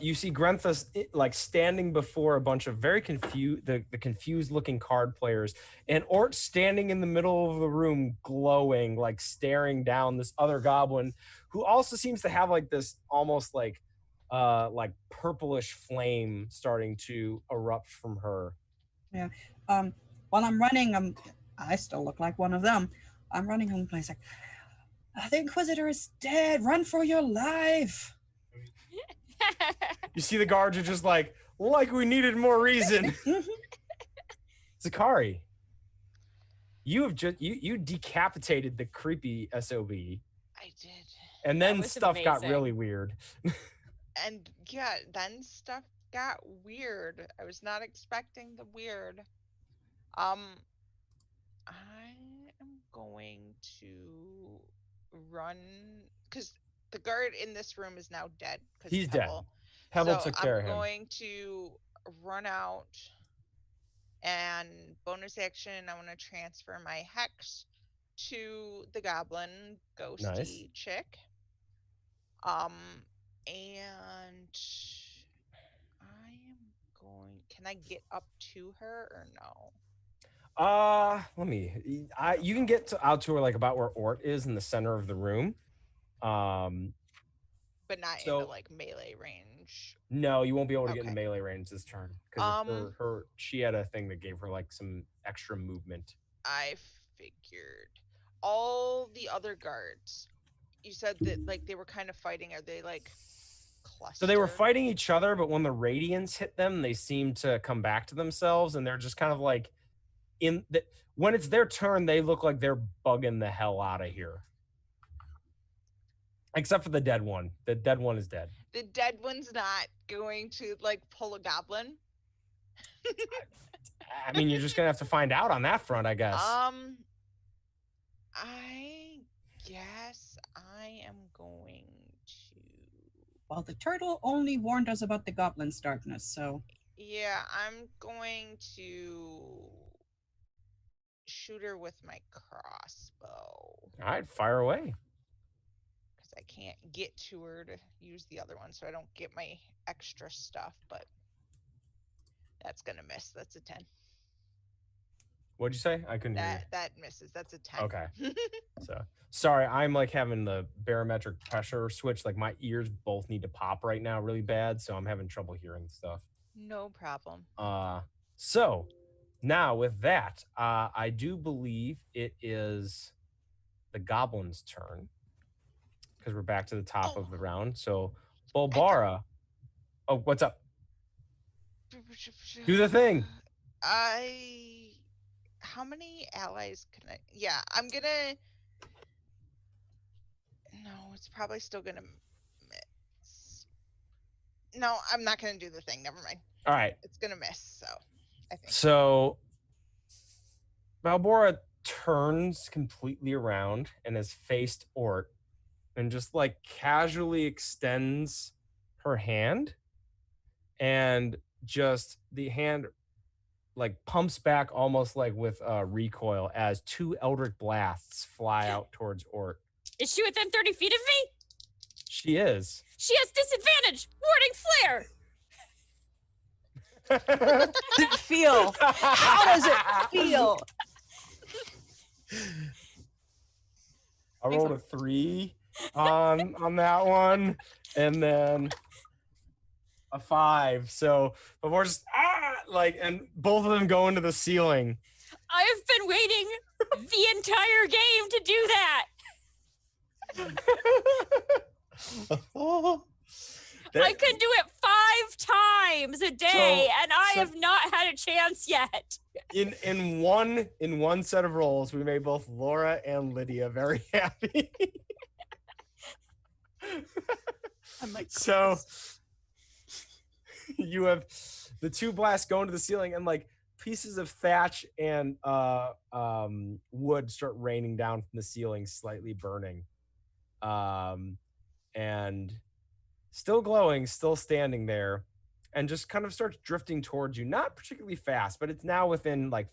like standing before a bunch of very confused the confused looking card players, and Ort standing in the middle of the room glowing, like staring down this other goblin who also seems to have like this almost like purplish flame starting to erupt from her. Yeah. While I'm running, I still look like one of them. I'm running home place like, the Inquisitor is dead. Run for your life. You see the guards are just like we needed more reason. Zakari, you have just you decapitated the creepy SOB. I did. And then was stuff got amazing. really weird. And yeah, then stuff got weird. I was not expecting the weird. I am going to run because the guard in this room is now dead. He's dead. Pebble took care of him. I'm going to run out and bonus action. I want to transfer my hex to the goblin ghosty Nice. chick. And I am going. Can I get up to her or no? You can get out to her like about where Ort is in the center of the room. But not into like melee range. No, you won't be able to get Okay. in melee range this turn because she had a thing that gave her like some extra movement. I figured. All the other guards, you said that like they were kind of fighting. Are they like clustered? So they were fighting each other, but when the radiance hit them, they seemed to come back to themselves, and they're just kind of like when it's their turn, they look like they're bugging the hell out of here. Except for the dead one. The dead one is dead. The dead one's not going to like pull a goblin. I mean, you're just gonna have to find out on that front, I guess. I guess I am going to. Well, the turtle only warned us about the goblin's darkness, so. Yeah, I'm going to shoot her with my crossbow. All right, fire away. Because I can't get to her to use the other one, so I don't get my extra stuff, but that's going to miss. That's a 10. What'd you say? I couldn't hear you. That misses. That's a 10. Okay. So sorry, I'm like having the barometric pressure switch. Like my ears both need to pop right now really bad, so I'm having trouble hearing stuff. No problem. So now with that, I do believe it is the goblin's turn because we're back to the top of the round. So Bulbara, what's up? Do the thing. How many allies can I? Yeah, I'm gonna. No, it's probably still gonna miss. No, I'm not gonna do the thing. Never mind. All right. It's gonna miss. So, I think. So Balbora turns completely around and has faced Ort and just like casually extends her hand, and just the hand like pumps back almost like with recoil as 2 eldritch blasts fly out towards Ort. Is she within 30 feet of me? She is. She has disadvantage. Warding flare. Does it feel? How does it feel? I rolled a 3 on that one, and then a 5. So before just and both of them go into the ceiling. I have been waiting the entire game to do that. I can do it 5 times a day, and I have not had a chance yet. In one set of rolls, we made both Laura and Lydia very happy. So you have the 2 blasts go into the ceiling, and like pieces of thatch and wood start raining down from the ceiling, slightly burning, and still glowing, still standing there, and just kind of starts drifting towards you. Not particularly fast, but it's now within like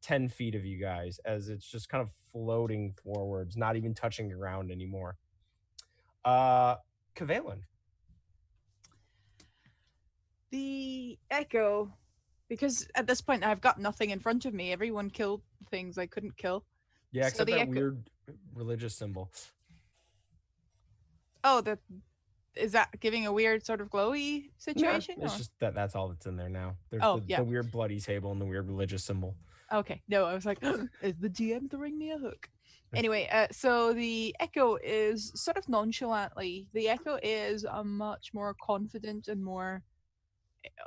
10 feet of you guys, as it's just kind of floating forwards, not even touching the ground anymore. Kavelin. The echo, because at this point I've got nothing in front of me. Everyone killed things I couldn't kill. Yeah, So except the that echo- weird religious symbol. Oh, is that giving a weird sort of glowy situation? It's just that's all that's in there now. There's yeah. the weird bloody table and the weird religious symbol. Okay. No, I was like, is the DM throwing me a hook? Anyway, so the echo is sort of nonchalantly. The echo is much more confident and more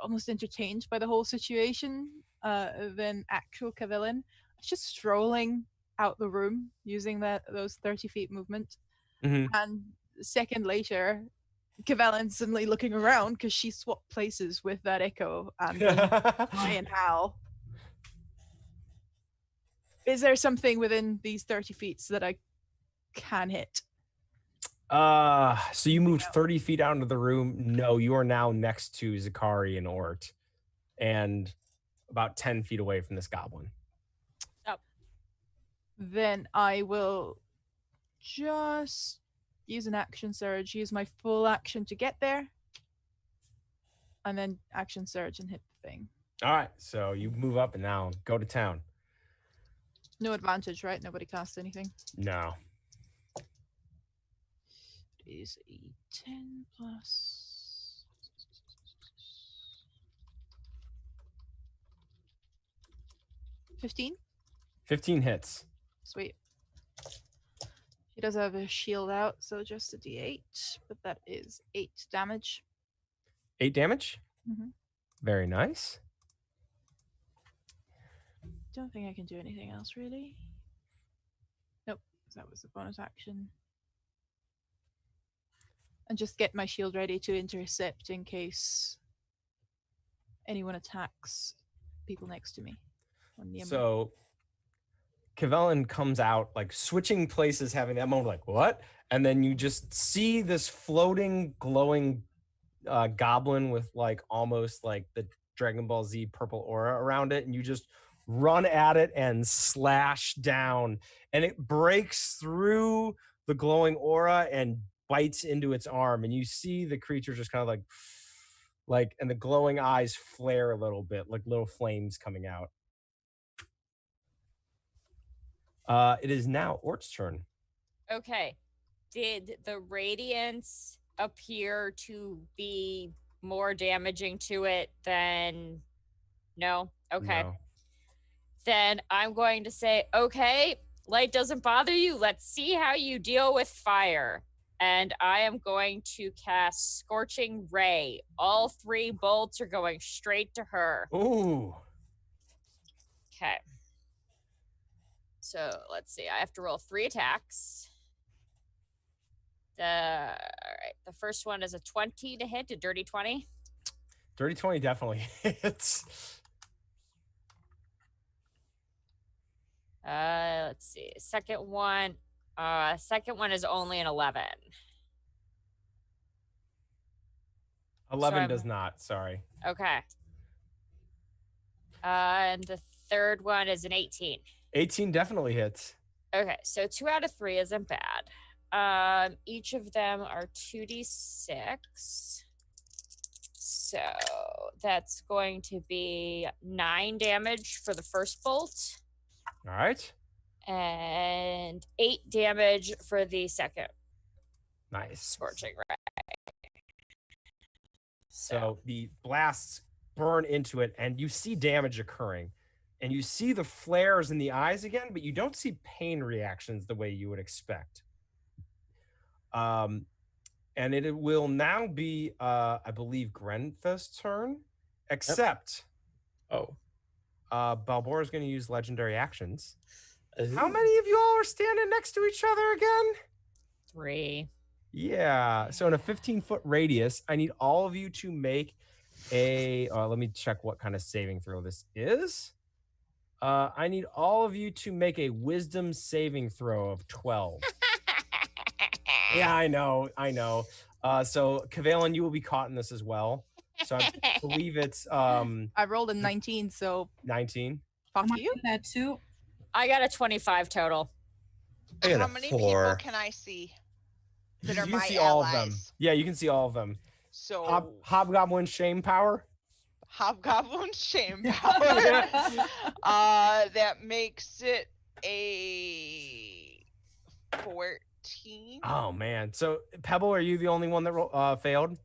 almost entertained by the whole situation than actual Kavelin. It's just strolling out the room using those 30 feet movement. Mm-hmm. And a second later, Kavelin's suddenly looking around because she swapped places with that echo and try and howl. Is there something within these 30 feet so that I can hit? So you moved 30 feet out into the room. No, you are now next to Zakari and Ort, and about 10 feet away from this goblin. Oh. Then I will just use an action surge, use my full action to get there, and then action surge and hit the thing. All right, so you move up and now go to town. No advantage, right? Nobody cast anything. No. It is a 10 plus 15. 15 hits. Sweet. He does have a shield out, so just a d8, but that is 8 damage. 8 damage? Mm-hmm. Very nice. Don't think I can do anything else, really. Nope, that was the bonus action. And just get my shield ready to intercept in case anyone attacks people next to me. So Kavelin comes out, like switching places, having that moment, like, what? And then you just see this floating, glowing goblin with like almost like the Dragon Ball Z purple aura around it, and you just run at it and slash down, and it breaks through the glowing aura and bites into its arm, and you see the creature just kind of like and the glowing eyes flare a little bit, like little flames coming out. It is now Ort's turn. Okay. Did the radiance appear to be more damaging to it than... No? Okay. No. Then I'm going to say, okay, light doesn't bother you. Let's see how you deal with fire. And I am going to cast Scorching Ray. All 3 bolts are going straight to her. Ooh. Okay. So let's see. I have to roll 3 attacks. All right. The first one is a 20 to hit, a dirty 20. Dirty 20 definitely hits. Let's see. Second one Second one is only an 11. 11 does not. Sorry. Okay. And the third one is an 18. 18 definitely hits. Okay, so 2 out of 3 isn't bad. Each of them are 2d6. So that's going to be 9 damage for the first bolt. All right. And 8 damage for the second. Nice. Scorching ray. So the blasts burn into it, and you see damage occurring. And you see the flares in the eyes again, but you don't see pain reactions the way you would expect. And it will now be, I believe, Grentha's turn, except Balboa is going to use legendary actions. How many of you all are standing next to each other again? 3. Yeah. So in a 15-foot radius, I need all of you to make a, let me check what kind of saving throw this is. I need all of you to make a wisdom saving throw of 12. Yeah, I know. So Kavalin, you will be caught in this as well. So I believe it's I rolled a 19, so 19. Fuck I'm you. on that too. I got a 25 total. I got How a many 4. people can I see that You are can my see allies? all of them. Yeah, you can see all of them. So Hobgoblin shame power. Hobgoblin shame power. That makes it a 14. Oh man. So Pebble, are you the only one that failed?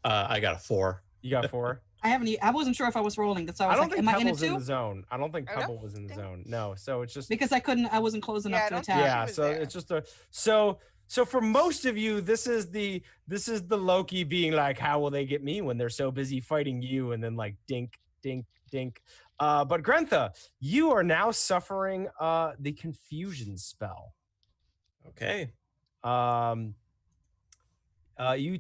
I got a 4. You got 4. I wasn't sure if I was rolling. That's why I was I don't like, think am I in it Pebble's in too? the zone. I don't think I don't Pebble was in the think- zone. No. So it's just Because I wasn't close enough I to don't attack. think yeah. she was So there. it's just a so for most of you, this is the Loki being like, how will they get me when they're so busy fighting you? And then like dink, dink, dink. But Grentha, you are now suffering the confusion spell. Okay. You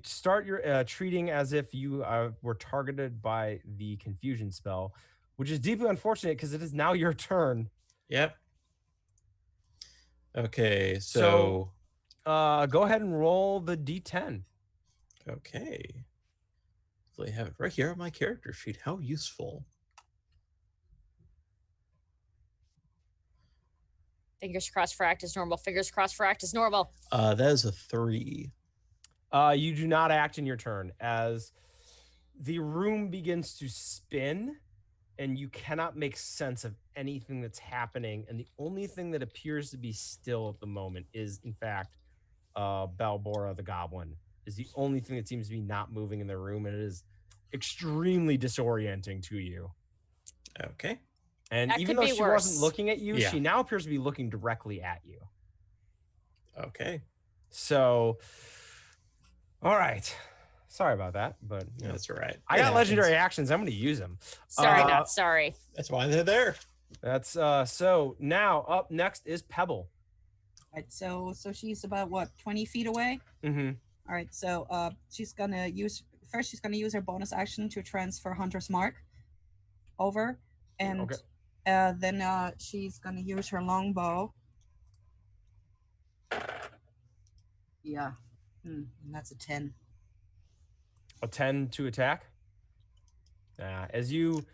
start your treating as if you were targeted by the confusion spell, which is deeply unfortunate because it is now your turn. Yep. Okay, so Go ahead and roll the d10. okay. So I have it right here on my character sheet. How useful. Fingers crossed for act is normal. Fingers crossed for act is normal. That is a 3. You do not act in your turn as the room begins to spin and you cannot make sense of anything that's happening. And the only thing that appears to be still at the moment is, in fact, Balbora the Goblin is the only thing that seems to be not moving in the room. And it is extremely disorienting to you. Okay. And That even could though be she worse. wasn't looking at you, Yeah. she now appears to be looking directly at you. Okay. So, all right. Sorry about that, but you know, That's all right. I got legendary actions. I'm going to use them. Sorry, not sorry. That's why they're there. That's so now up next is Pebble. Right, so she's about what, 20 feet away? Mm-hmm. All right, so she's gonna use her bonus action to transfer Hunter's Mark over, and Okay. then she's gonna use her longbow. Yeah, and that's a 10. A 10 to attack. As you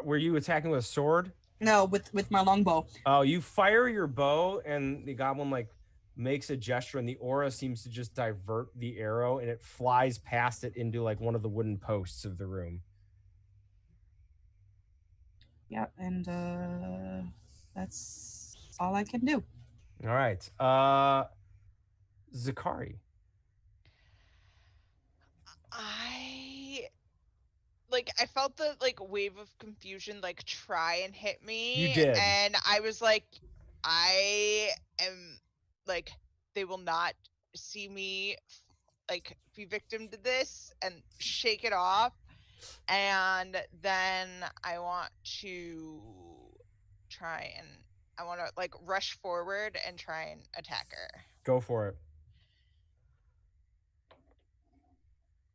were you attacking with a sword? No, with my longbow. Oh, you fire your bow, and the goblin like makes a gesture, and the aura seems to just divert the arrow, and it flies past it into like one of the wooden posts of the room. Yeah, and that's all I can do. All right, Zakari. I felt the wave of confusion try and hit me. You did. And I was like, I am they will not see me be victim to this and shake it off. And then I want to rush forward and try and attack her. Go for it.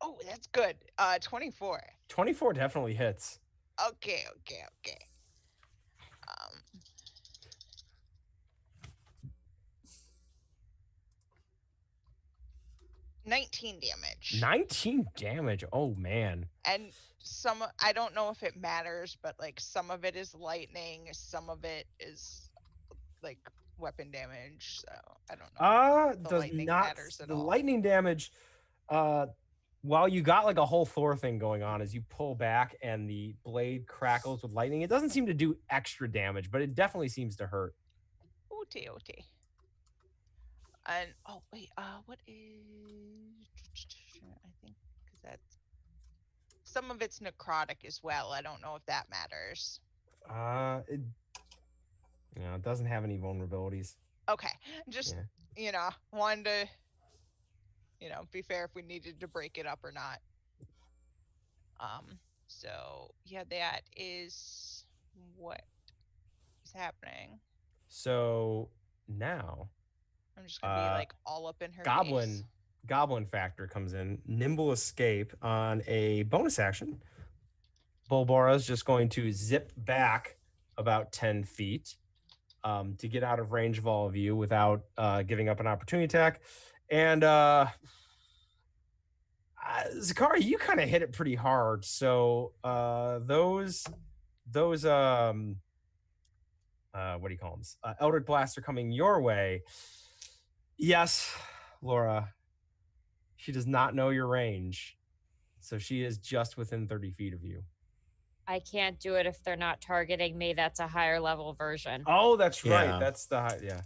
Oh, that's good. 24. 24 definitely hits. Okay. 19 damage. 19 damage. Oh man. And I don't know if it matters, but like some of it is lightning, some of it is like weapon damage. So I don't know. If the Does lightning not matters at the all. lightning damage. While you got like a whole Thor thing going on, as you pull back and the blade crackles with lightning, it doesn't seem to do extra damage, but it definitely seems to hurt. Ooty. And oh wait, what is? I think because that's some of it's necrotic as well. I don't know if that matters. It doesn't have any vulnerabilities. Okay, just wanted to be fair if we needed to break it up or not. So yeah, that is what is happening. So now I'm just gonna be like all up in her goblin face. Goblin factor comes in. Nimble escape on a bonus action. Bulbara's just going to zip back about 10 feet to get out of range of all of you without giving up an opportunity attack. And Zakari, you kind of hit it pretty hard. So those what do you call them? Eldritch Blasts are coming your way. Yes, Laura. She does not know your range. So she is just within 30 feet of you. I can't do it if they're not targeting me. That's a higher level version. Oh, that's right. Yeah. That's That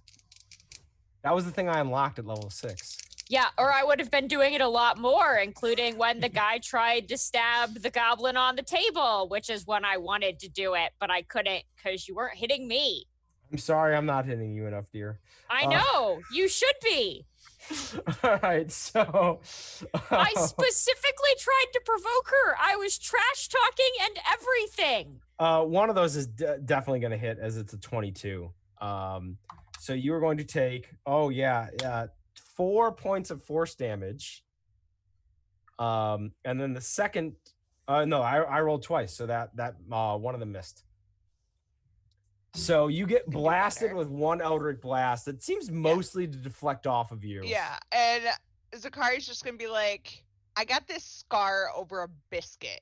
was the thing I unlocked at level 6. Yeah, or I would have been doing it a lot more, including when the guy tried to stab the goblin on the table, which is when I wanted to do it, but I couldn't because you weren't hitting me. I'm sorry I'm not hitting you enough, dear. I know. You should be. All right, so... I specifically tried to provoke her. I was trash talking and everything. One of those is definitely going to hit as it's a 22. So you are going to take, 4 points of force damage. And then the second, I rolled twice, so that one of them missed. So you get blasted with one Eldritch Blast that seems mostly to deflect off of you. Yeah, and Zakari's just gonna be like, I got this scar over a biscuit.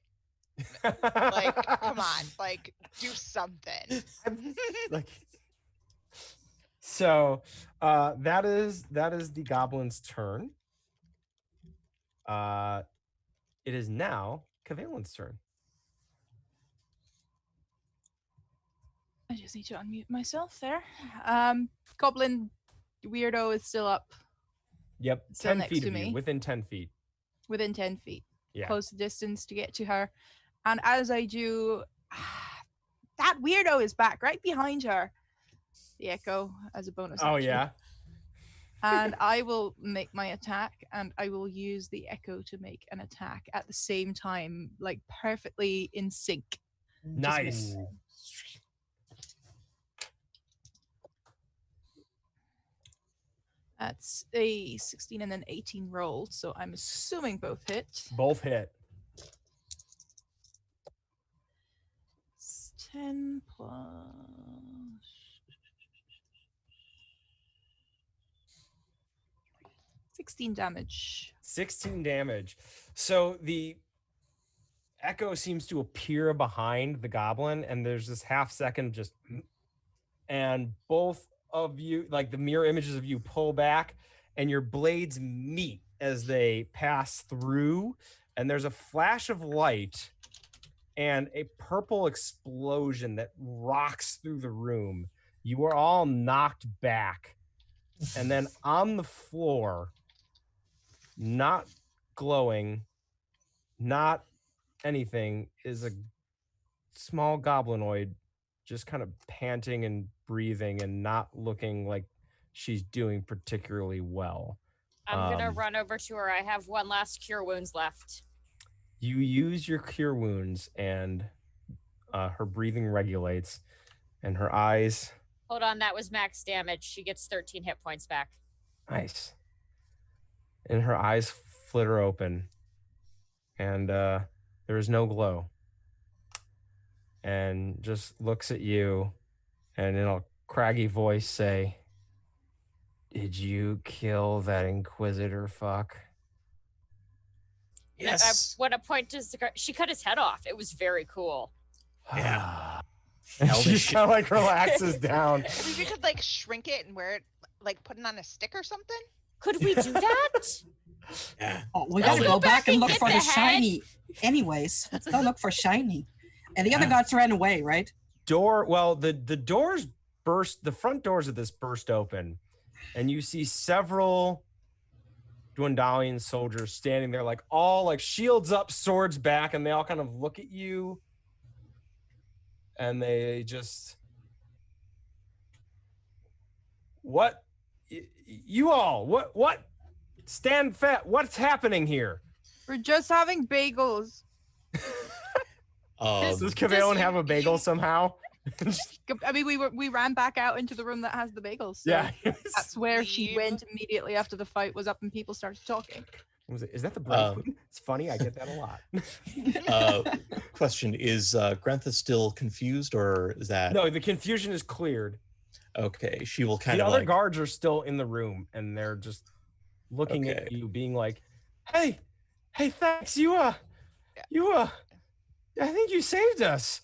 Like, come on, like, do something. So that is the goblin's turn. It is now Kavalin's turn. I just need to unmute myself there. Goblin weirdo is still up. Yep, Still 10 next feet to of you, me. within 10 feet. Within 10 feet. Yeah. Close the distance to get to her. And as I do, that weirdo is back right behind her. The echo as a bonus Oh, action. yeah? And I will make my attack, and I will use the echo to make an attack at the same time, like perfectly in sync. Nice. That's a 16 and an 18 roll, so I'm assuming both hit. Both hit. It's 10 plus 16 damage. 16 damage. So the echo seems to appear behind the goblin, and there's this half second just, and both of you, like the mirror images of you, pull back, and your blades meet as they pass through, and there's a flash of light and a purple explosion that rocks through the room. You are all knocked back, and then on the floor, not glowing, not anything, is a small goblinoid just kind of panting and breathing and not looking like she's doing particularly well. I'm going to run over to her. I have one last cure wounds left. You use your cure wounds, and her breathing regulates, and her eyes... Hold on, that was max damage. She gets 13 hit points back. Nice. And her eyes flitter open, and there is no glow. And just looks at you, and in a craggy voice say, "Did you kill that Inquisitor fuck?" Yes. I want to point to Zakar. She cut his head off. It was very cool. Yeah. And Hell, she this just kind of like relaxes down. Maybe we could like shrink it and wear it, like put it on a stick or something. Could we do that? Yeah. Oh, we Let's gotta go go back back and and look get for the the head. shiny. Anyways, let's go look for shiny. And the other gods ran away, right? The doors burst, the front doors of this burst open, and you see several Dwendalian soldiers standing there, like all like shields up, swords back, and they all kind of look at you, and they just, what? You all, what? Stand fat. What's happening here? We're just having bagels. Does Does Caveolin have a bagel somehow? I mean, we ran back out into the room that has the bagels. So Yeah. that's where she Leave. went immediately after the fight was up and people started talking. Is that the bread queen? It's funny. I get that a lot. Question, is Grantha still confused, or is that... No, the confusion is cleared. Okay, she will kind The of other like... guards are still in the room, and they're just looking at you, being like, "Hey, thanks. I think you saved us."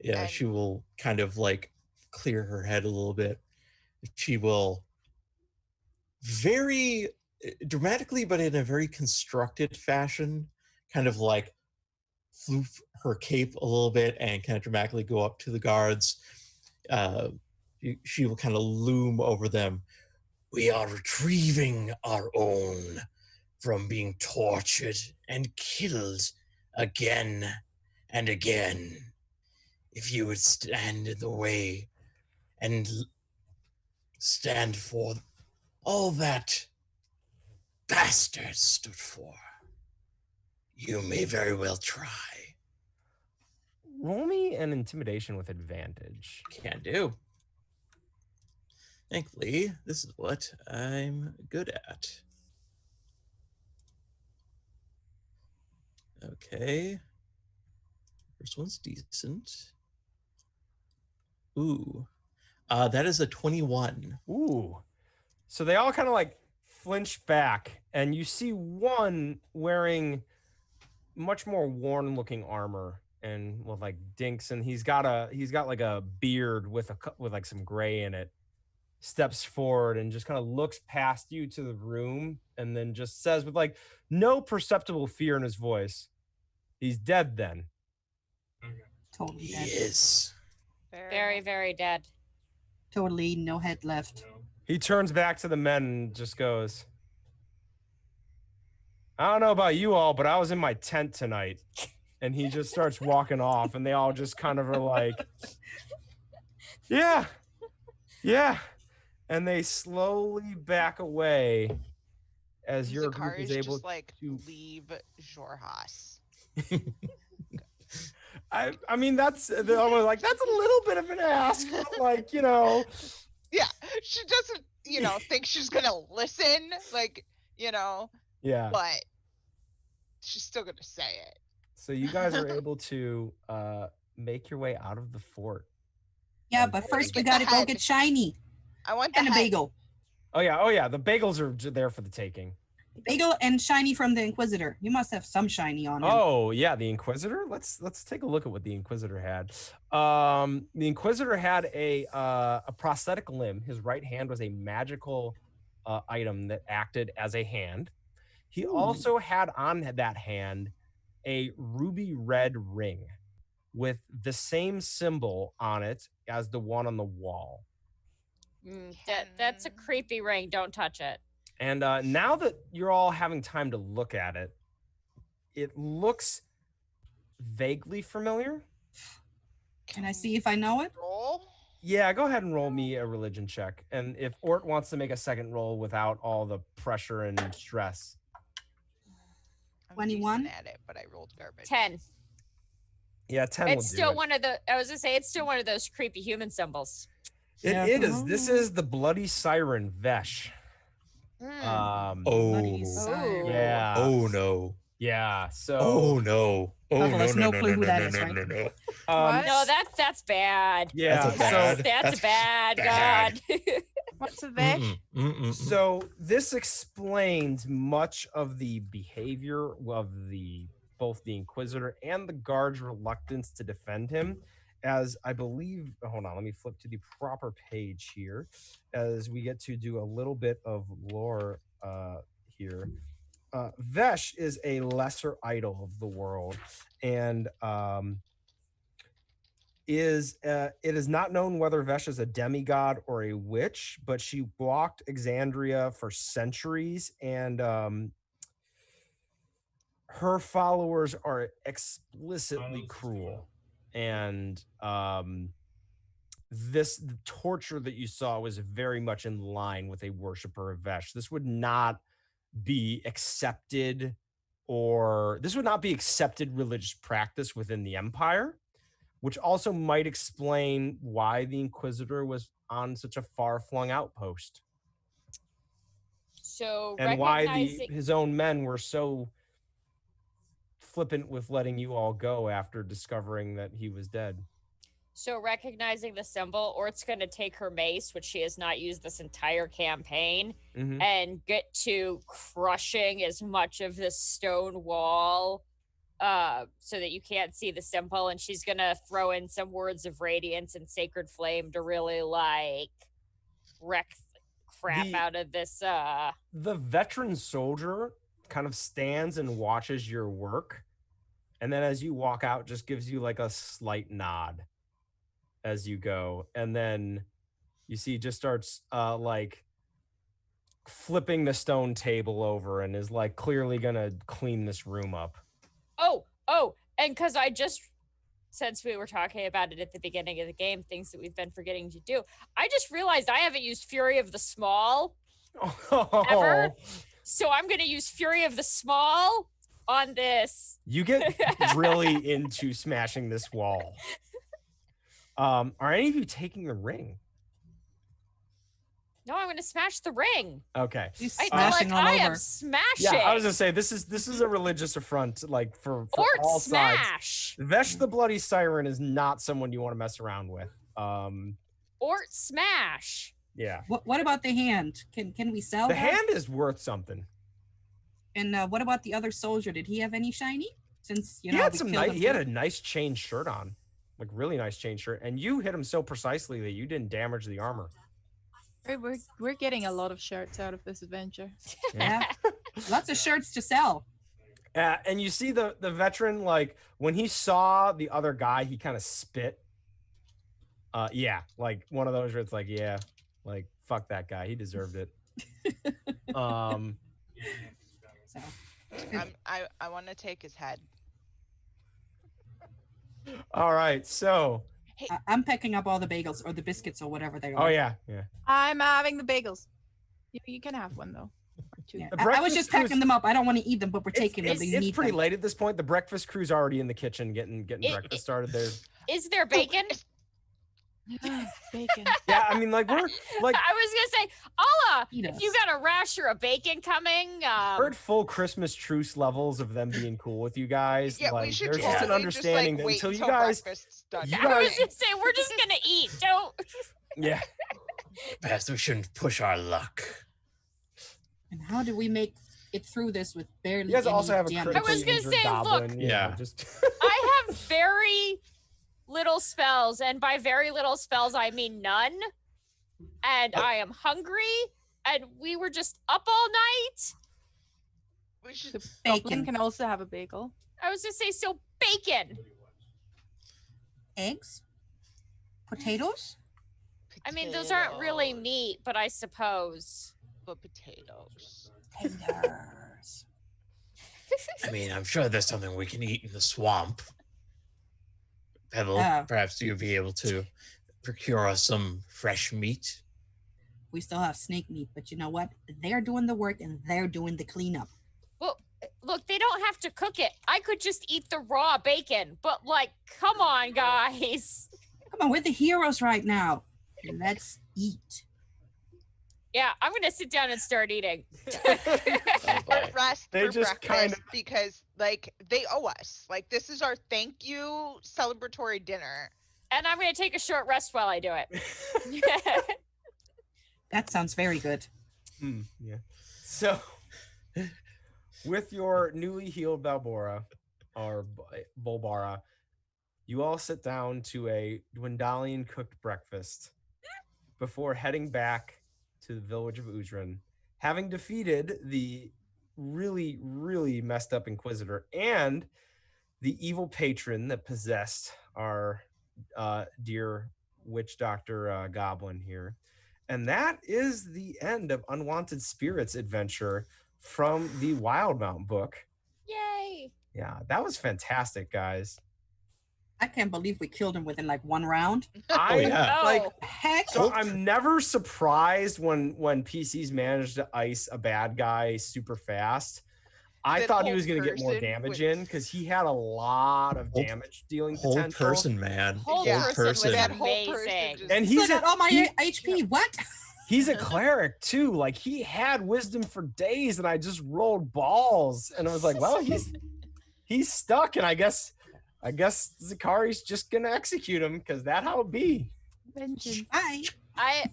Yeah, And- she will kind of like clear her head a little bit. She will very dramatically, but in a very constructed fashion, kind of like floof her cape a little bit and kind of dramatically go up to the guards. She will kind of loom over them. We are retrieving our own from being tortured and killed again and again. If you would stand in the way and stand for all that bastards stood for, you may very well try. Roll me an intimidation with advantage. Can do. Thankfully, this is what I'm good at. Okay. First one's decent. Ooh. That is a 21. Ooh. So they all kind of like flinch back, and you see one wearing much more worn looking armor and with like dinks, and he's got like a beard with like some gray in it. Steps forward and just kind of looks past you to the room, and then just says with like no perceptible fear in his voice, "He's dead then." Totally He dead. is. Very, very dead. Totally no head left. He turns back to the men and just goes, "I don't know about you all, but I was in my tent tonight." And he just starts walking off, and they all just kind of are like, yeah. And they slowly back away as your group Zakari's is able just like to. leave Jorhas. I mean, they're almost like, that's a little bit of an ask, but like, Yeah, she doesn't, think she's gonna listen, like, yeah. but she's still gonna say it. So you guys are able to make your way out of the fort. Yeah, but first we Get the gotta go head. get shiny I want the and a head. bagel. Oh yeah, the bagels are there for the taking. Bagel and shiny from the Inquisitor. You must have some shiny on him. Oh yeah, the Inquisitor. Let's take a look at what the Inquisitor had. The Inquisitor had a prosthetic limb. His right hand was a magical item that acted as a hand. He also had on that hand a ruby red ring with the same symbol on it as the one on the wall. That's a creepy ring. Don't touch it. And now that you're all having time to look at it, it looks vaguely familiar. Can I see if I know it? Roll? Yeah, go ahead and roll me a religion check. And if Ort wants to make a second roll without all the pressure and stress. I'm 21? decent at it, but I rolled garbage. 10. Yeah, 10 will It's do still it. one of the. I was gonna say it's still one of those creepy human symbols. It is. This is the bloody siren Vesh. Bloody Oh. siren. Yeah. Oh no. Yeah. So. Oh no. Oh Pebble no, has no, no no, clue no, who no, that no, is, no, right? no, no. What? No, that's bad. Yeah. That's a bad. So That's a bad bad. God. What's a vesh? So this explains much of the behavior of both the Inquisitor and the guard's reluctance to defend him, as I believe, hold on, let me flip to the proper page here, as we get to do a little bit of lore here. Vesh is a lesser idol of the world, and it is not known whether Vesh is a demigod or a witch, but she walked Exandria for centuries, and her followers are explicitly cruel. And this torture that you saw was very much in line with a worshiper of Vesh. This would not be accepted, or this would not be accepted religious practice within the Empire, which also might explain why the Inquisitor was on such a far-flung outpost. So and why his own men were so flippant with letting you all go after discovering that he was dead. So recognizing the symbol, Ort's going to take her mace, which she has not used this entire campaign, and get to crushing as much of this stone wall so that you can't see the symbol. And she's going to throw in some words of radiance and sacred flame to really, like, wreck crap out of this. The veteran soldier kind of stands and watches your work. And then as you walk out, just gives you, like, a slight nod as you go, and then you see just starts like flipping the stone table over and is like clearly gonna clean this room up. Oh, and because I just, since we were talking about it at the beginning of the game, things that we've been forgetting to do, I just realized I haven't used Fury of the Small ever, so I'm gonna use Fury of the Small on this. You get really into smashing this wall. Are any of you taking the ring? No, I'm going to smash the ring. Okay. I am smashing. Yeah, I was going to say, this is a religious affront, like, for all smash. sides. Vesh the Bloody Siren is not someone you want to mess around with. Ort smash. Yeah. What about the hand? Can we sell the that? hand is worth something. And what about the other soldier? Did he have any shiny? Since, you know, he had a nice chain shirt on. Like, really nice chain shirt, and you hit him so precisely that you didn't damage the armor. We're getting a lot of shirts out of this adventure. Yeah. Lots of shirts to sell. And you see the veteran, like, when he saw the other guy, he kind of spit. Yeah, like one of those where it's like, yeah, like, fuck that guy, he deserved it. So. I want to take his head. All right, so I'm picking up all the bagels or the biscuits or whatever they are. Oh yeah. I'm having the bagels. You can have one though. Yeah. I was just packing them up. I don't want to eat them, but we're taking them. It's pretty late at this point. The breakfast crew's already in the kitchen getting breakfast started there. Is there bacon? Bacon. Yeah, I mean, like, we're like, I was gonna say, Allah, if you got a rasher of bacon coming, we're at full Christmas truce levels of them being cool with you guys. Yeah, like, we should there's just an understanding that until you guys, I was gonna say, we're just gonna eat. Don't. Yeah. Perhaps we shouldn't push our luck. And how do we make it through this with barely? You guys also have a damage? critically I was gonna injured say, goblin, look, you know, just I have very little spells, and by very little spells I mean none, and I am hungry, and we were just up all night. We should. The goblin can also have a bagel. I was gonna say, so bacon. Eggs, potatoes. I mean, those aren't really meat, but I suppose. But potatoes. Tenders. I mean, I'm sure there's something we can eat in the swamp. Pebble, perhaps you'll be able to procure us some fresh meat. We still have snake meat, but you know what? They're doing the work and they're doing the cleanup. Well, look, they don't have to cook it. I could just eat the raw bacon, but, like, come on, guys. Come on, we're the heroes right now. Let's eat. Yeah, I'm gonna sit down and start eating. Rest They for just breakfast because, like, they owe us. Like, this is our thank you celebratory dinner. And I'm gonna take a short rest while I do it. That sounds very good. Yeah. So, with your newly healed Balbora, or Bolbara, you all sit down to a Dwendalian cooked breakfast before heading back to the village of Udrin, having defeated the really, really messed up Inquisitor and the evil patron that possessed our dear witch doctor Goblin here. And that is the end of Unwanted Spirits adventure from the Wildemount book. Yay! Yeah, that was fantastic, guys. I can't believe we killed him within like one round. I yeah. like Oh, Heck, so I'm never surprised when PCs manage to ice a bad guy super fast. I That thought he whole was going to get more person damage with- in because he had a lot of Whole- damage dealing Whole potential. person, man. whole Yeah. person was That whole person amazing. just- And still he's got all my he- HP. What? he's a cleric too. Like he had wisdom for days, and I just rolled balls, and I was like, well, he's stuck, and I guess Zakari's just gonna execute him because that how it be. Vengeance. Bye.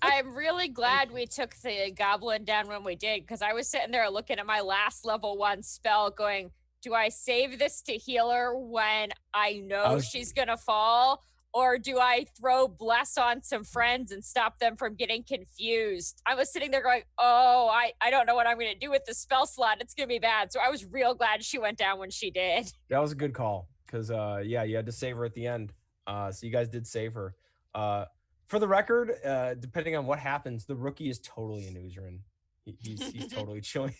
I'm really glad we took the goblin down when we did, because I was sitting there looking at my last level 1 spell going, do I save this to heal her when I know she's gonna fall? Or do I throw bless on some friends and stop them from getting confused? I was sitting there going, oh, I don't know what I'm gonna do with the spell slot. It's gonna be bad. So I was real glad she went down when she did. That was a good call because yeah, you had to save her at the end. So you guys did save her. For the record, depending on what happens, the rookie is totally an Uzerin. He's totally chilling.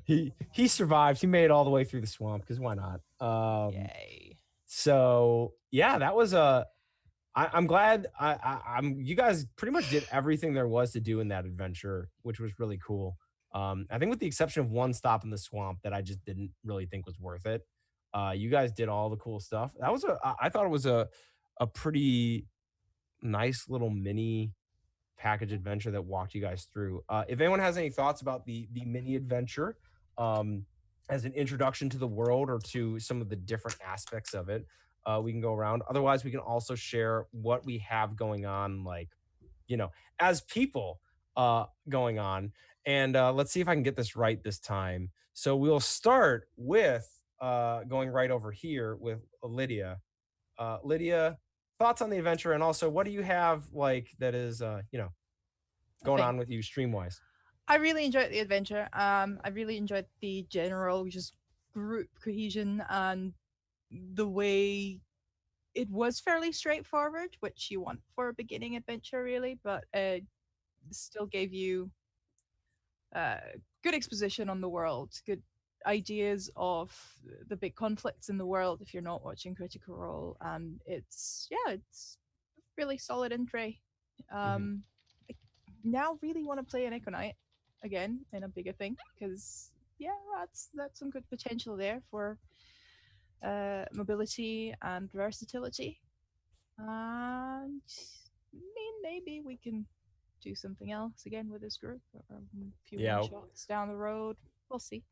he survived. He made it all the way through the swamp because why not? Yay. So yeah, that was I'm glad I'm you guys pretty much did everything there was to do in that adventure, which was really cool. I think with the exception of one stop in the swamp that I just didn't really think was worth it. You guys did all the cool stuff. That was I thought it was a pretty nice little mini package adventure that walked you guys through. If anyone has any thoughts about the mini adventure as an introduction to the world or to some of the different aspects of it, we can go around. Otherwise, we can also share what we have going on, like, you know, as people going on. And let's see if I can get this right this time. So we'll start with going right over here with Lydia. Lydia, thoughts on the adventure, and also what do you have like that is going on with you stream wise? I really enjoyed the adventure. I really enjoyed the general just group cohesion and the way it was fairly straightforward, which you want for a beginning adventure, really, but still gave you good exposition on the world, good ideas of the big conflicts in the world if you're not watching Critical Role, and it's a really solid entry. I now really want to play an Econite again in a bigger thing because that's some good potential there for mobility and versatility, and maybe we can do something else again with this group, or a few more shots down the road. We'll see.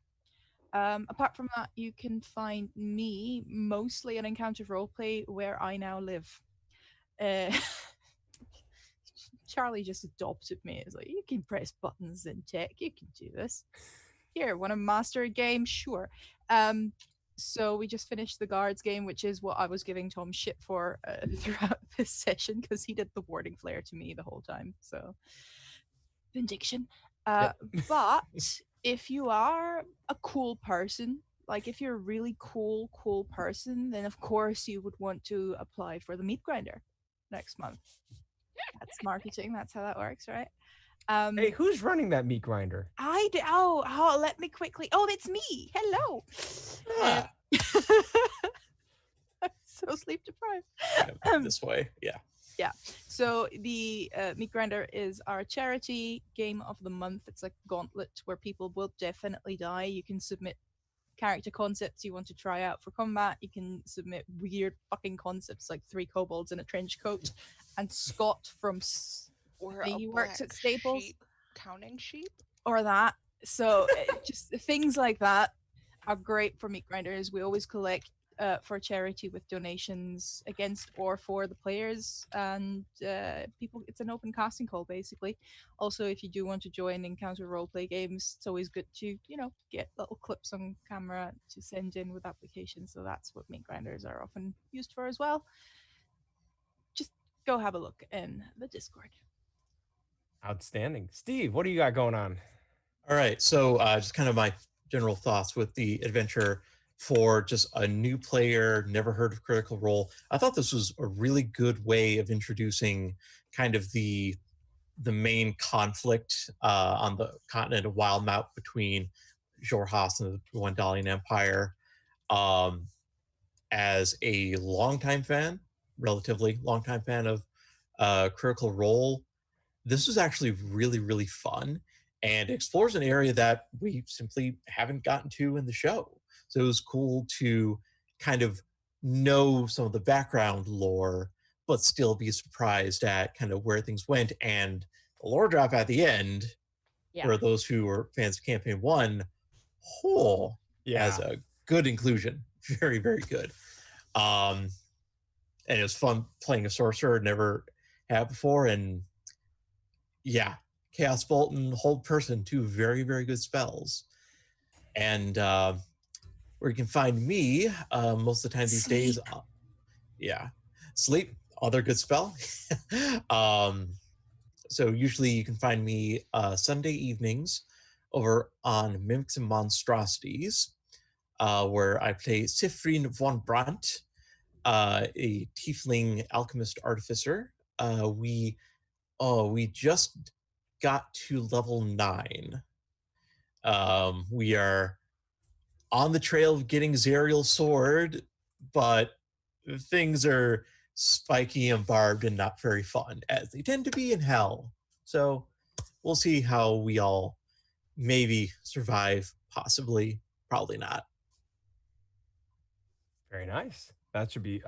Apart from that, you can find me mostly an Encounter Roleplay where I now live. Charlie just adopted me. It's like, you can press buttons in tech, you can do this. Here, want to master a game? Sure. So we just finished the guards game, which is what I was giving Tom shit for throughout this session because he did the warding flare to me the whole time. So vindication. But if you are a cool person, like if you're a really cool person, then of course you would want to apply for the meat grinder next month. That's marketing. That's how that works, right? Hey, who's running that meat grinder? I do. Oh, let me quickly. Oh, it's me. Hello. I'm so sleep deprived. This way, yeah. Yeah. So the meat grinder is our charity game of the month. It's a gauntlet where people will definitely die. You can submit character concepts you want to try out for combat. You can submit weird fucking concepts like 3 kobolds in a trench coat, and Scott from he works at Staples, sheep, counting sheep, or that. So just things like that are great for meat grinders. We always collect for charity with donations against or for the players, and people. It's an open casting call basically. Also, if you do want to join encounter roleplay games, it's always good to get little clips on camera to send in with applications. So that's what meat grinders are often used for as well. Just go have a look in the Discord. Outstanding. Steve, what do you got going on? All right, so just kind of my general thoughts with the adventure for just a new player, never heard of Critical Role. I thought this was a really good way of introducing kind of the main conflict on the continent of Wildemount between Xhorhas and the Wendalian Empire. As a longtime fan, relatively longtime fan of Critical Role, this was actually really, really fun and explores an area that we simply haven't gotten to in the show. So it was cool to kind of know some of the background lore, but still be surprised at kind of where things went. And the lore drop at the end, Yeah. for those who were fans of Campaign 1, as a good inclusion. Very, very good. And it was fun playing a sorcerer, never had before. And yeah, Chaos Bolt and Hold Person, two very, very good spells. And where you can find me most of the time these days. Sleep, other good spell. So usually you can find me Sunday evenings over on Mimics and Monstrosities, where I play Sifrin von Brandt, a tiefling alchemist artificer. We just got to level 9. We are on the trail of getting Zerial's sword, but things are spiky and barbed and not very fun, as they tend to be in Hell. So we'll see how we all maybe survive, possibly, probably not. Very nice. That should be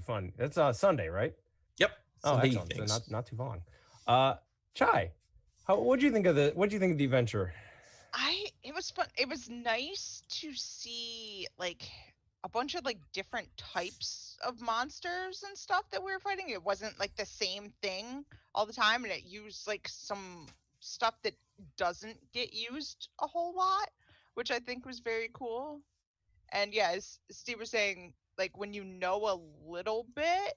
fun. That's Sunday, right? Yep. Oh, Sunday excellent. evenings. So not too long. Chai, what do you think of the adventure? It was fun. It was nice to see like a bunch of like different types of monsters and stuff that we were fighting. It wasn't like the same thing all the time, and it used like some stuff that doesn't get used a whole lot, which I think was very cool. And yeah, as Steve was saying, like when you know a little bit,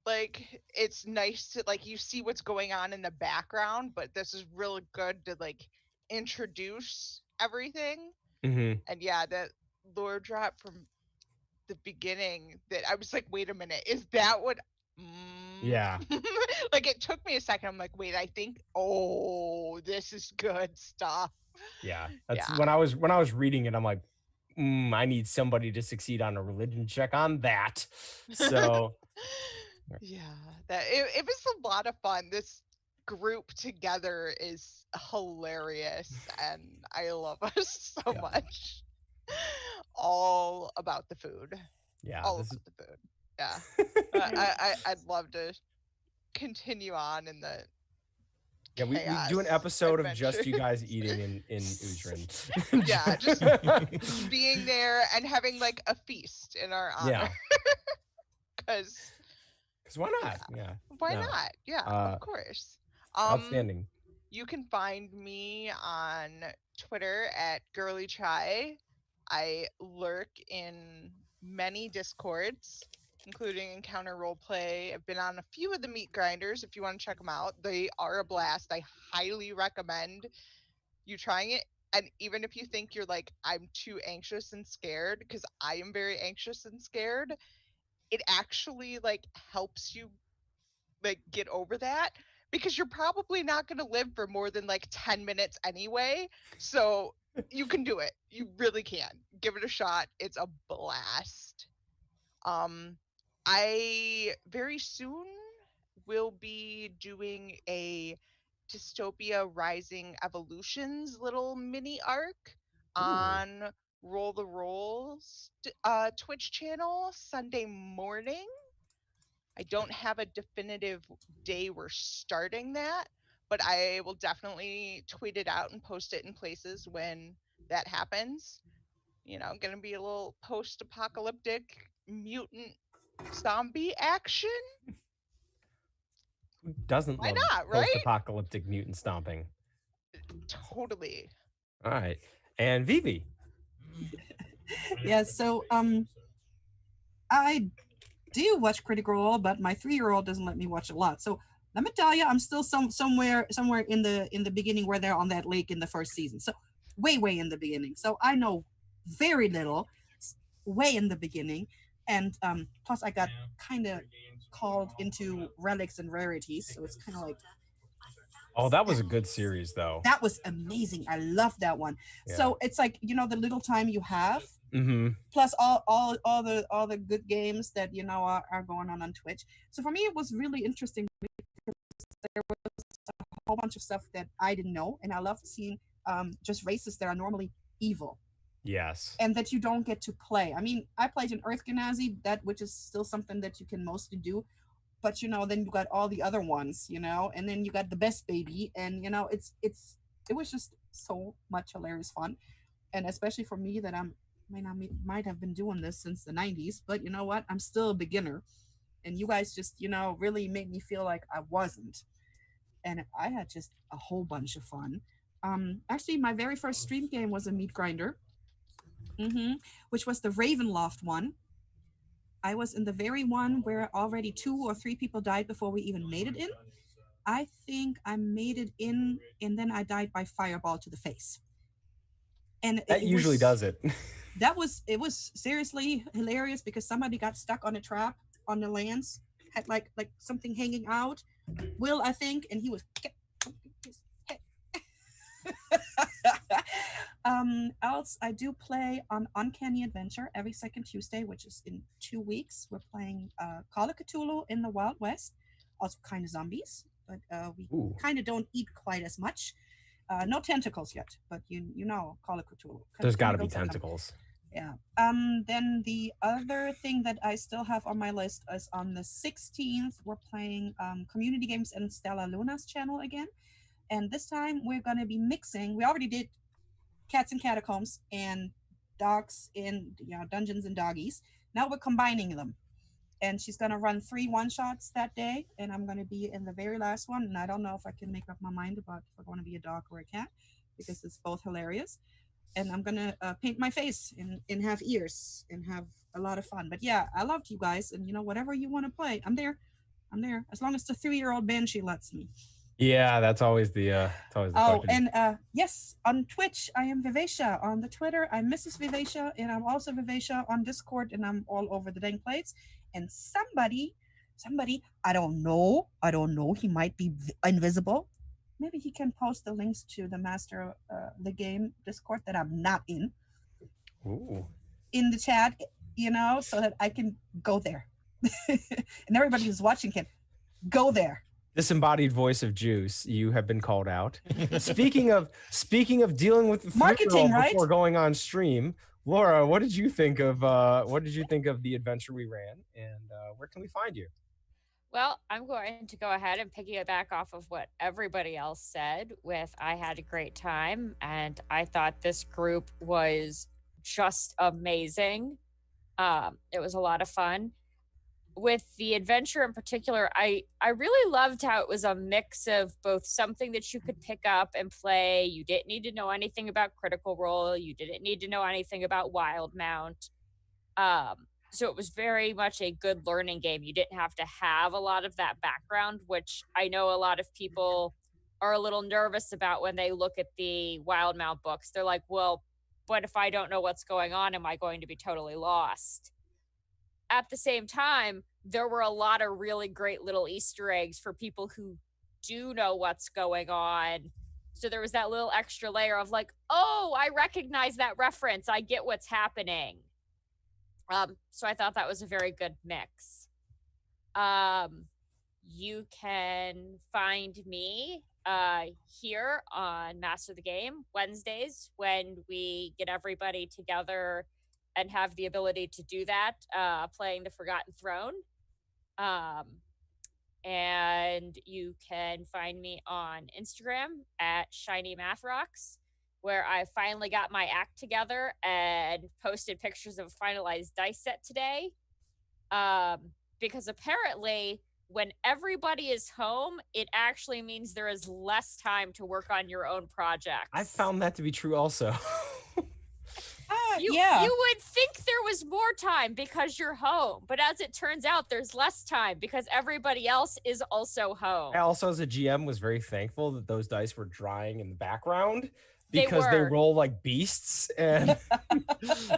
like it's nice to like you see what's going on in the background, but this is really good to like introduce everything. Mm-hmm. And yeah, that lore drop from the beginning, that I was like, wait a minute, is that what Yeah. like it took me a second. I'm like, wait, I think, oh, this is good stuff. Yeah. That's Yeah. when I was reading it, I'm like, I need somebody to succeed on a religion check on that. So Yeah, that it was a lot of fun. This group together is hilarious, and I love us so Yeah. much. All about the food. yeah, All this is about the food. Yeah. I'd love to continue on in the yeah, we do an chaos episode of just you adventure. guys eating in Udrin. Yeah, just being there and having like a feast in our honor. Yeah. Because Why not? Yeah. why No. not? Yeah, Uh, of course. Outstanding. You can find me on Twitter at Girly Chai. I lurk in many discords, including Encounter Roleplay. I've been on a few of the meat grinders if you want to check them out. They are a blast. I highly recommend you trying it. And even if you think you're like, I'm too anxious and scared, because I am very anxious and scared, it actually like helps you like get over that, because you're probably not going to live for more than like 10 minutes anyway. So you can do it. You really can. Give it a shot. It's a blast. I very soon will be doing a Dystopia Rising Evolutions little mini arc on Roll the Rolls Twitch channel Sunday morning. I don't have a definitive day we're starting that, but I will definitely tweet it out and post it in places when that happens. gonna be a little post-apocalyptic mutant zombie action. Who doesn't Why love not, right? post-apocalyptic mutant stomping? Totally. All right. And Vivi. Yeah, so I do watch Critical Role, but my 3-year-old doesn't let me watch a lot. So let me tell you, I'm still somewhere in the beginning where they're on that lake in the first season. So way in the beginning. So I know very little, way in the beginning, and plus I got kind of called into relics and rarities. So it's kind of like, Oh, that was a good series, though. that was amazing. I love that one. Yeah. So it's like, the little time you have, Mm-hmm. plus all the good games that are going on Twitch. So for me, it was really interesting because there was a whole bunch of stuff that I didn't know, and I loved seeing just races that are normally evil. Yes. And that you don't get to play. I mean, I played in Earth Genasi, which is still something that you can mostly do. But then you got all the other ones, and then you got the best baby, and it was just so much hilarious fun, and especially for me that might have been doing this since the 90s, but you know what? I'm still a beginner, and you guys just really made me feel like I wasn't, and I had just a whole bunch of fun. Actually, my very first stream game was a meat grinder, which was the Ravenloft one. I was in the very one where already 2 or 3 people died before we even made it in. I think I made it in, and then I died by fireball to the face. And that usually does it. It was seriously hilarious because somebody got stuck on a trap on the lands, had like something hanging out. Will, I think, and he was else I do play on Uncanny Adventure every second Tuesday, which is in 2 weeks. We're playing Call of Cthulhu in the Wild West, also kind of zombies, but we kind of don't eat quite as much. No tentacles yet, but Call of Cthulhu. There's got to be tentacles. Yeah. Then the other thing that I still have on my list is on the 16th, we're playing community games in Stella Luna's channel again. And this time we're going to be mixing. We already did Cats and Catacombs and Dogs in Dungeons and Doggies. Now we're combining them. And she's going to run 3 one-shots that day. And I'm going to be in the very last one. And I don't know if I can make up my mind about if I want to be a dog or a cat, because it's both hilarious. And I'm going to paint my face and have ears and have a lot of fun. But yeah, I loved you guys. And, whatever you want to play, I'm there. As long as the 3-year-old Banshee lets me. Yeah, that's always the question. And yes, on Twitch, I am Vivacia. On the Twitter, I'm Mrs. Vivacia, and I'm also Vivacia on Discord, and I'm all over the dang plates. And somebody, I don't know, he might be invisible. Maybe he can post the links to the Master the Game Discord that I'm not in. Ooh. In the chat, so that I can go there. And everybody who's watching can go there. Disembodied voice of Juce, you have been called out. Speaking of dealing with the marketing, right? Before going on stream, Laura, what did you think of the adventure we ran, and where can we find you? Well, I'm going to go ahead and piggyback off of what everybody else said with I had a great time, and I thought this group was just amazing. It was a lot of fun. With the adventure in particular, I really loved how it was a mix of both something that you could pick up and play. You didn't need to know anything about Critical Role. You didn't need to know anything about Wildemount. So it was very much a good learning game. You didn't have to have a lot of that background, which I know a lot of people are a little nervous about when they look at the Wildemount books. They're like, well, what if I don't know what's going on? Am I going to be totally lost? At the same time, there were a lot of really great little Easter eggs for people who do know what's going on. So there was that little extra layer of like, oh, I recognize that reference. I get what's happening. So I thought that was a very good mix. You can find me here on Master the Game Wednesdays when we get everybody together and have the ability to do that, playing the Forgotten Throne. And you can find me on Instagram at Shiny Math Rocks. where I finally got my act together and posted pictures of a finalized dice set today. Because apparently when everybody is home, it actually means there is less time to work on your own projects. I found that to be true also. Yeah. You would think there was more time because you're home, but as it turns out, there's less time because everybody else is also home. I also, as a GM, was very thankful that those dice were drying in the background They because they were. roll like beasts, and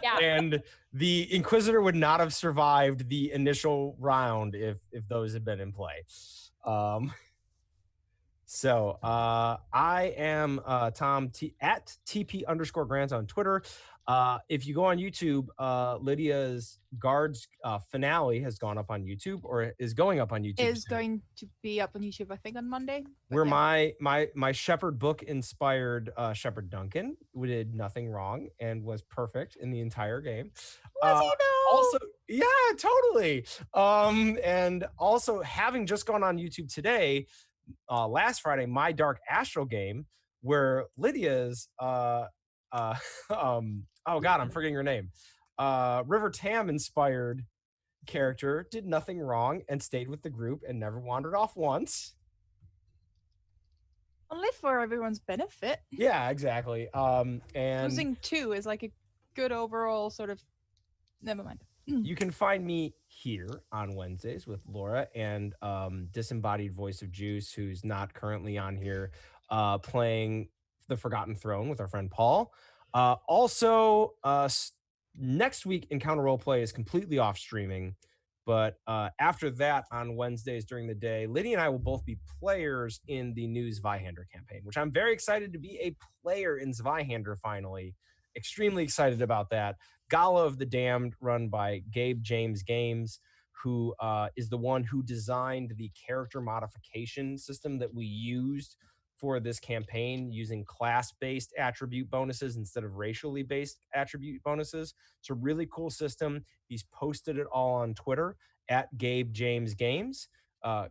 Yeah. and the Inquisitor would not have survived the initial round if those had been in play. So I am Tom at TP_Grant on Twitter. If you go on YouTube, Lydia's Guards finale has gone up on YouTube, or is going up on YouTube. Is going to be up on YouTube, I think, on Monday. but Where yeah. my Shepherd book inspired Shepherd Duncan, who did nothing wrong and was perfect in the entire game. Was he though? Also, yeah, totally. And also having just gone on YouTube today, last Friday, my Dark Astral game, where Lydia's oh god, I'm forgetting her name. River Tam inspired character did nothing wrong and stayed with the group and never wandered off once. Only for everyone's benefit. Yeah, exactly. And Losing 2 is like a good overall sort of. Never mind. you can find me here on Wednesdays with Laura and disembodied voice of Juce, who's not currently on here, playing the Forgotten Throne with our friend Paul. Also, next week, Encounter Roleplay is completely off streaming. But after that, on Wednesdays during the day, Lydia and I will both be players in the new Zweihander campaign, which I'm very excited to be a player in Zweihander finally. Extremely excited about that. Gala of the Damned, run by Gabe James Games, who is the one who designed the character modification system that we used for this campaign, using class-based attribute bonuses instead of racially based attribute bonuses. It's a really cool system. He's posted it all on Twitter at Gabe James Games.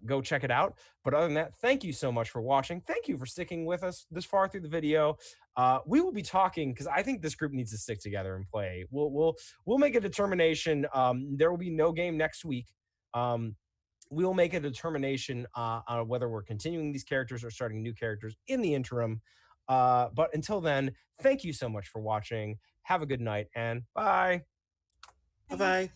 Go check it out. But other than that, thank you so much for watching. Thank you for sticking with us this far through the video. We will be talking, because I think this group needs to stick together and play. We'll make a determination. There will be no game next week. We'll make a determination on whether we're continuing these characters or starting new characters in the interim. But until then, thank you so much for watching. Have a good night, and bye. Bye-bye.